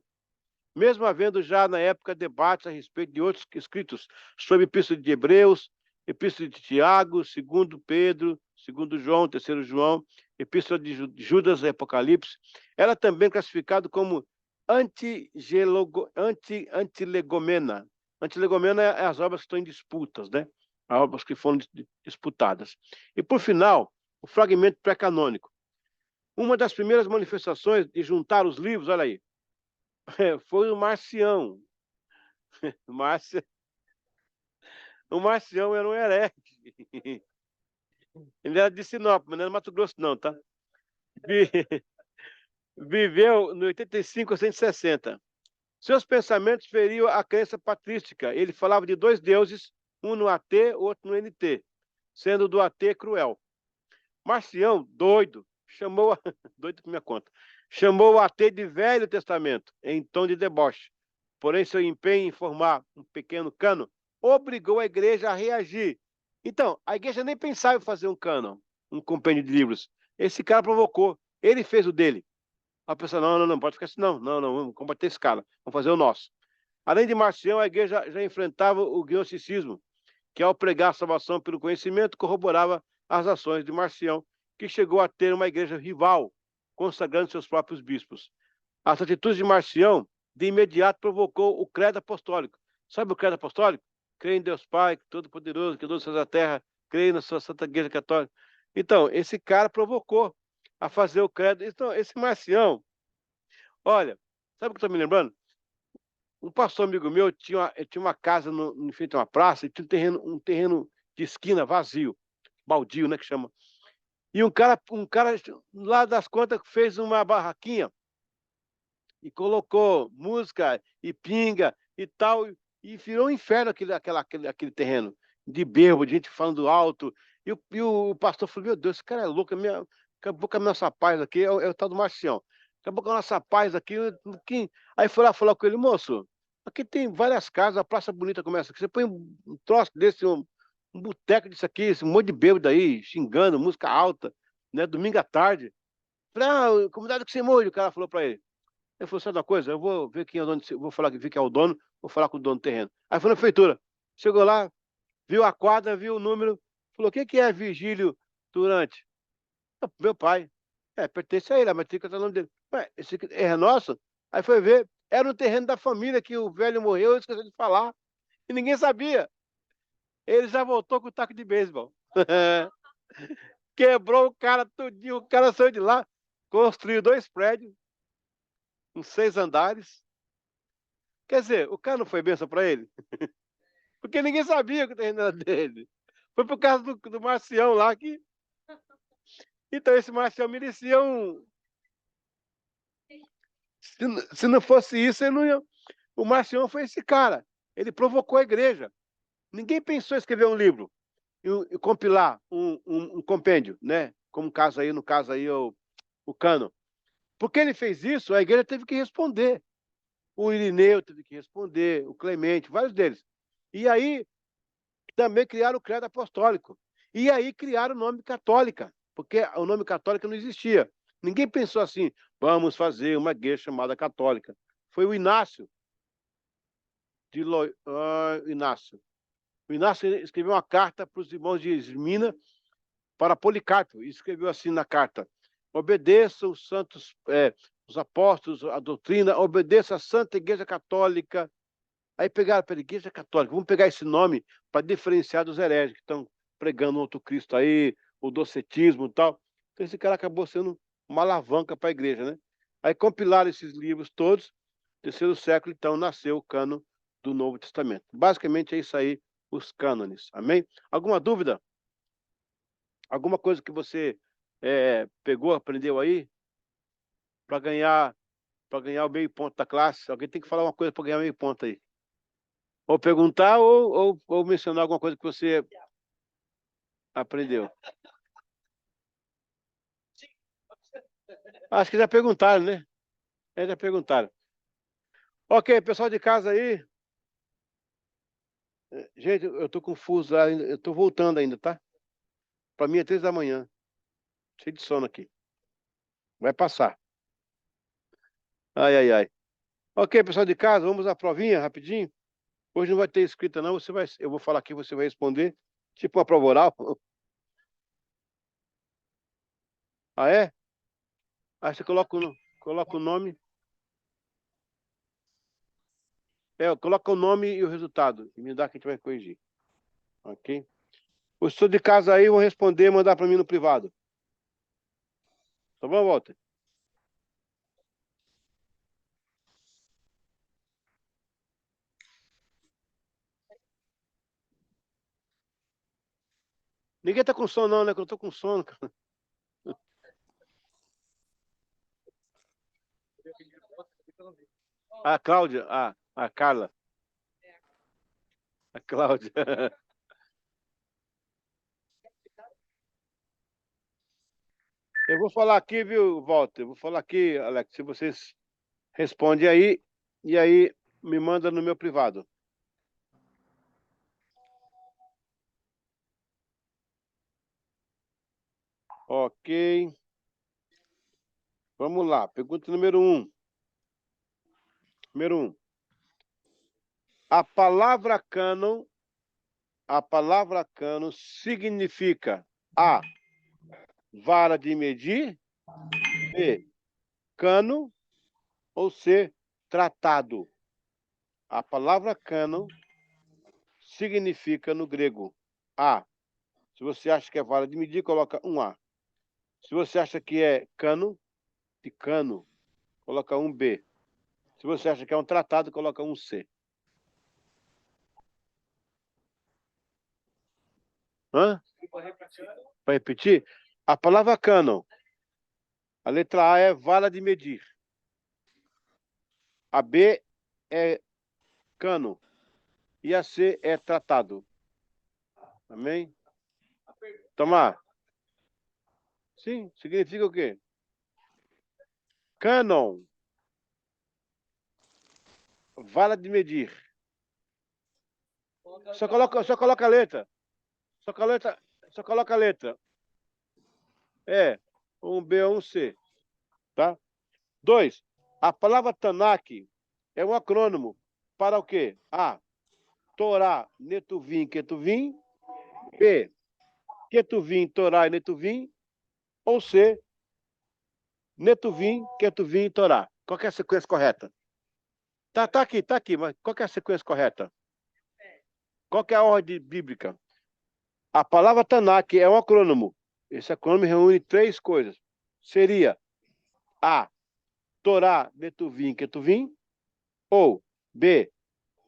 [SPEAKER 1] mesmo havendo já na época debates a respeito de outros escritos sobre Epístola de Hebreus, Epístola de Tiago, 2 Pedro, segundo João, terceiro João, Epístola de Judas e Apocalipse. Ela também é classificada como antilegomena. Antilegomena é as obras que estão em disputas, né? As obras que foram disputadas. E, por final, o fragmento pré-canônico. Uma das primeiras manifestações de juntar os livros, olha aí, foi o Marcião. O Marcião era um herege. Ele era de Sinop, mas não era Mato Grosso, não, tá? Viveu no 85 a 160. Seus pensamentos feriam a crença patrística. Ele falava de dois deuses, um no AT, outro no NT, sendo do AT cruel. Marcião, doido, chamou doido por minha conta, chamou o AT de Velho Testamento, em tom de deboche. Porém, seu empenho em formar um pequeno cânon obrigou a igreja a reagir. Então, a igreja nem pensava em fazer um cânon, um compêndio de livros. Esse cara provocou, ele fez o dele. A pessoa, não, pode ficar assim, não, vamos combater esse cara, vamos fazer o nosso. Além de Marcião, a igreja já enfrentava o gnosticismo, que ao pregar a salvação pelo conhecimento, corroborava as ações de Marcião, que chegou a ter uma igreja rival, consagrando seus próprios bispos. As atitudes de Marcião, de imediato, provocou o credo apostólico. Sabe o credo apostólico? Creio em Deus Pai, Todo-Poderoso, Criador dos céus e da terra, creio na sua Santa Igreja Católica. Então, esse cara provocou a fazer o credo. Então, esse Marcião, olha, sabe o que eu estou me lembrando? Um pastor amigo meu tinha uma casa em frente a uma praça e tinha um terreno de esquina vazio, baldio, né, que chama. E um cara lá das contas fez uma barraquinha e colocou música e pinga e tal, e virou um inferno aquele terreno, de berro, de gente falando alto. E o pastor falou, meu Deus, esse cara é louco, acabou com a nossa paz aqui, é o tal do Marcião. Acabou com a nossa paz aqui. Aí foi lá falar com ele, moço, aqui tem várias casas, a praça bonita começa aqui, você põe um troço desse, um boteco disso aqui, esse monte de bêbado aí, xingando, música alta, né, domingo à tarde. Falei, comunidade que você morre, o cara falou para ele. Ele falou, sabe uma coisa? Eu vou ver quem é o dono, vou falar que é o dono, vou falar com o dono do terreno. Aí foi na prefeitura. Chegou lá, viu a quadra, viu o número, falou, o que é Vigílio Durante? Meu pai. Pertence a ele, mas tem que estar o nome dele. Ué, esse aqui é nosso? Aí foi ver, era o terreno da família que o velho morreu, eu esqueci de falar. E ninguém sabia. Ele já voltou com o taco de beisebol. Quebrou o cara tudinho, o cara saiu de lá, construiu 2 prédios, uns 6 andares. Quer dizer, o cara não foi bênção para ele? Porque ninguém sabia que o terreno era dele. Foi por causa do Marcião lá que... Então esse Marcião merecia um... Se não fosse isso, ele não ia... O Marcião foi esse cara. Ele provocou a igreja. Ninguém pensou em escrever um livro e compilar um compêndio, né? Como no caso aí, o cânon. Porque ele fez isso, a igreja teve que responder. O Irineu teve que responder, o Clemente, vários deles. E aí também criaram o credo apostólico. E aí criaram o nome católica, porque o nome católica não existia. Ninguém pensou assim, vamos fazer uma igreja chamada católica. Foi o Inácio. Inácio. O Inácio escreveu uma carta para os irmãos de Esmina, para Policarpo, e escreveu assim na carta: obedeçam os santos, os apóstolos, a doutrina, obedeça a Santa Igreja Católica. Aí pegaram pela Igreja Católica, vamos pegar esse nome para diferenciar dos hereges que estão pregando outro Cristo aí, o docetismo e tal. Então esse cara acabou sendo uma alavanca para a igreja, né? Aí compilaram esses livros todos, terceiro século, então nasceu o cânon do Novo Testamento. Basicamente é isso aí, os cânones. Amém? Alguma dúvida? Alguma coisa que você pegou, aprendeu aí para ganhar o meio ponto da classe? Alguém tem que falar uma coisa para ganhar meio ponto aí. Ou perguntar ou mencionar alguma coisa que você aprendeu. Acho que já perguntaram, né? Já perguntaram. Ok, pessoal de casa aí. Gente, eu tô confuso, eu tô voltando ainda, tá? Para mim é 3 da manhã. Cheio de sono aqui. Vai passar. Ai, ai, ai. Ok, pessoal de casa, vamos à provinha rapidinho. Hoje não vai ter escrita não, eu vou falar aqui, você vai responder. Tipo uma prova oral. Ah, é? Aí você coloca o nome. Coloca o nome e o resultado. E me dá que a gente vai corrigir. Ok? O estudo de casa aí, vão responder e mandar para mim no privado. Tá bom, Walter? Ninguém tá com sono, não, né? Que eu tô com sono, cara. A Cláudia, a Carla. A Cláudia. Eu vou falar aqui, viu, Walter? Eu vou falar aqui, Alex, se vocês respondem aí, e aí me manda no meu privado. Ok. Vamos lá. Pergunta número 1. Número 1. A palavra cânon significa A, vara de medir, B, cano, ou C, tratado. A palavra cânon significa no grego A. Se você acha que é vara de medir, coloca um A. Se você acha que é cano, de cano, coloca um B. Se você acha que é um tratado, coloca um C. Hã? Para repetir? A palavra cânon, a letra A é vara de medir. A B é cano. E a C é tratado. Amém? Tomar. Sim, significa o quê? Cânon. Vara de medir. Só coloca a letra. Só coloca a letra. Um B ou um C. Tá? 2. A palavra Tanakh é um acrônimo para o quê? A. Torá, Netuvim, Ketuvim. B. Ketuvim, Torá e Netuvim. Ou C. Netuvim, Ketuvim e Torá. Qual que é a sequência correta? Tá aqui, mas qual que é a sequência correta? Qual que é a ordem bíblica? A palavra Tanakh é um acrônimo. Esse acrônimo reúne 3 coisas. Seria A. Torá, Netuvim, Ketuvim. Ou B.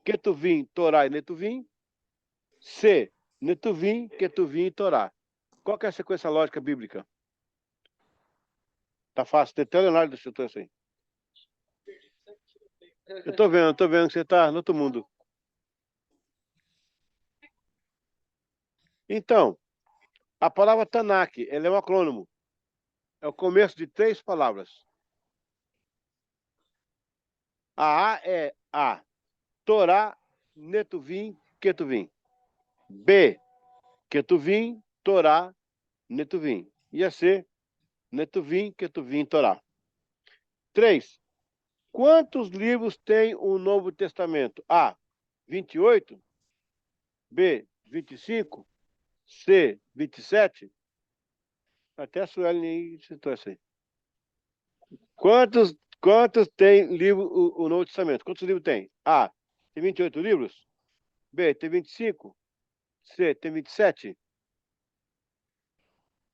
[SPEAKER 1] Ketuvim, Torá e Netuvim. C. Netuvim, Ketuvim e Torá. Qual que é a sequência lógica bíblica? Tá fácil. Tem até o Leonardo chutou isso aí. Eu tô vendo que você tá no outro mundo. Então, a palavra Tanakh, ela é um acrônimo. É o começo de 3 palavras. A é A. Torá, Netuvim, Ketuvim. B. Ketuvim, Torá, Netuvim. E a C. Netuvim, Ketuvim, Torá. 3. Quantos livros tem o Novo Testamento? A. 28. B. 25. C. 27. Até a Sueli citou essa aí. Quantos tem livro o Novo Testamento? Quantos livros tem? A. Tem 28 livros? B. Tem 25. C. Tem 27.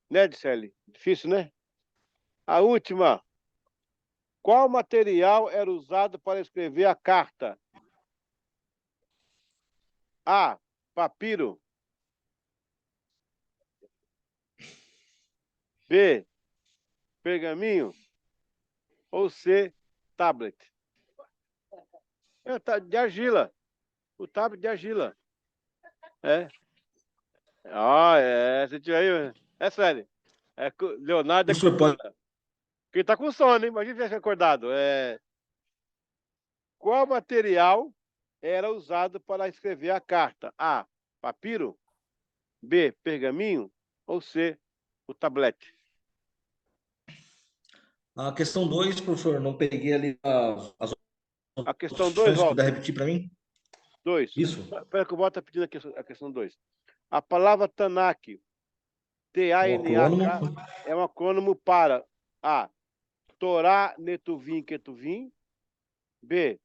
[SPEAKER 1] Né, Gisele? Difícil, né? A última. Qual material era usado para escrever a carta? A. Papiro. B. Pergaminho. Ou C. Tablet. De argila. O tablet de argila. É. Você tinha aí. É sério. Leonardo é
[SPEAKER 3] Professor, pode...
[SPEAKER 1] cultura. Quem tá com sono, hein? Imagina se tivesse acordado. Qual material era usado para escrever a carta? A. Papiro. B. Pergaminho. Ou C. O tablete.
[SPEAKER 3] A questão 2, professor, não peguei ali as
[SPEAKER 1] A questão 2,
[SPEAKER 3] opções, puder
[SPEAKER 1] Walter.
[SPEAKER 3] repetir para mim?
[SPEAKER 1] 2.
[SPEAKER 3] Isso.
[SPEAKER 1] Espera que eu boto a questão 2. A palavra Tanakh T-A-N-A-K, é um acrônimo para A. Torá, Netuvim, Ketuvim. B.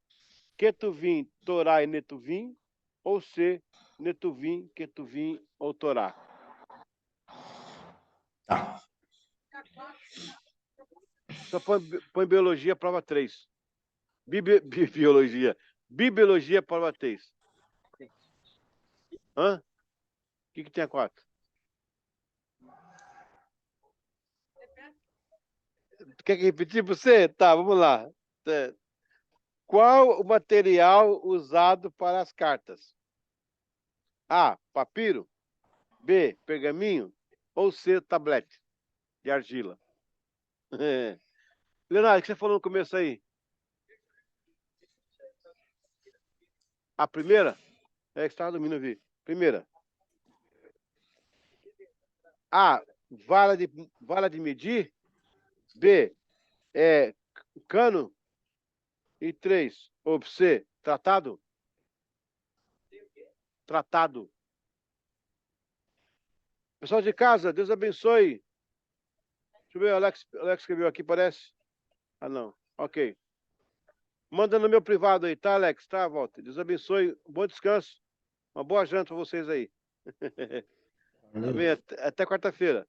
[SPEAKER 1] Ketuvim, Torá e Netuvim. Ou C. Netuvim, Ketuvim ou Torá.
[SPEAKER 3] Tá.
[SPEAKER 1] Só põe biologia, prova 3. Biologia. Bibliologia, prova 3. Hã? O que tem a 4? Quer que repetir para você? Tá, vamos lá. Qual o material usado para as cartas? A. Papiro. B. Pergaminho. Ou C. Tablete de argila. Leonardo, o que você falou no começo aí? A primeira? É que estava dormindo, eu vi. Primeira. A. Vara de medir. B. Cano. E 3. Ou C. Tratado. Tratado. Pessoal de casa, Deus abençoe. Deixa eu ver, o Alex escreveu aqui, parece. Ah, não. Ok. Manda no meu privado aí, tá, Alex? Tá, volta. Deus abençoe. Bom descanso. Uma boa janta para vocês aí. Amém. Até quarta-feira.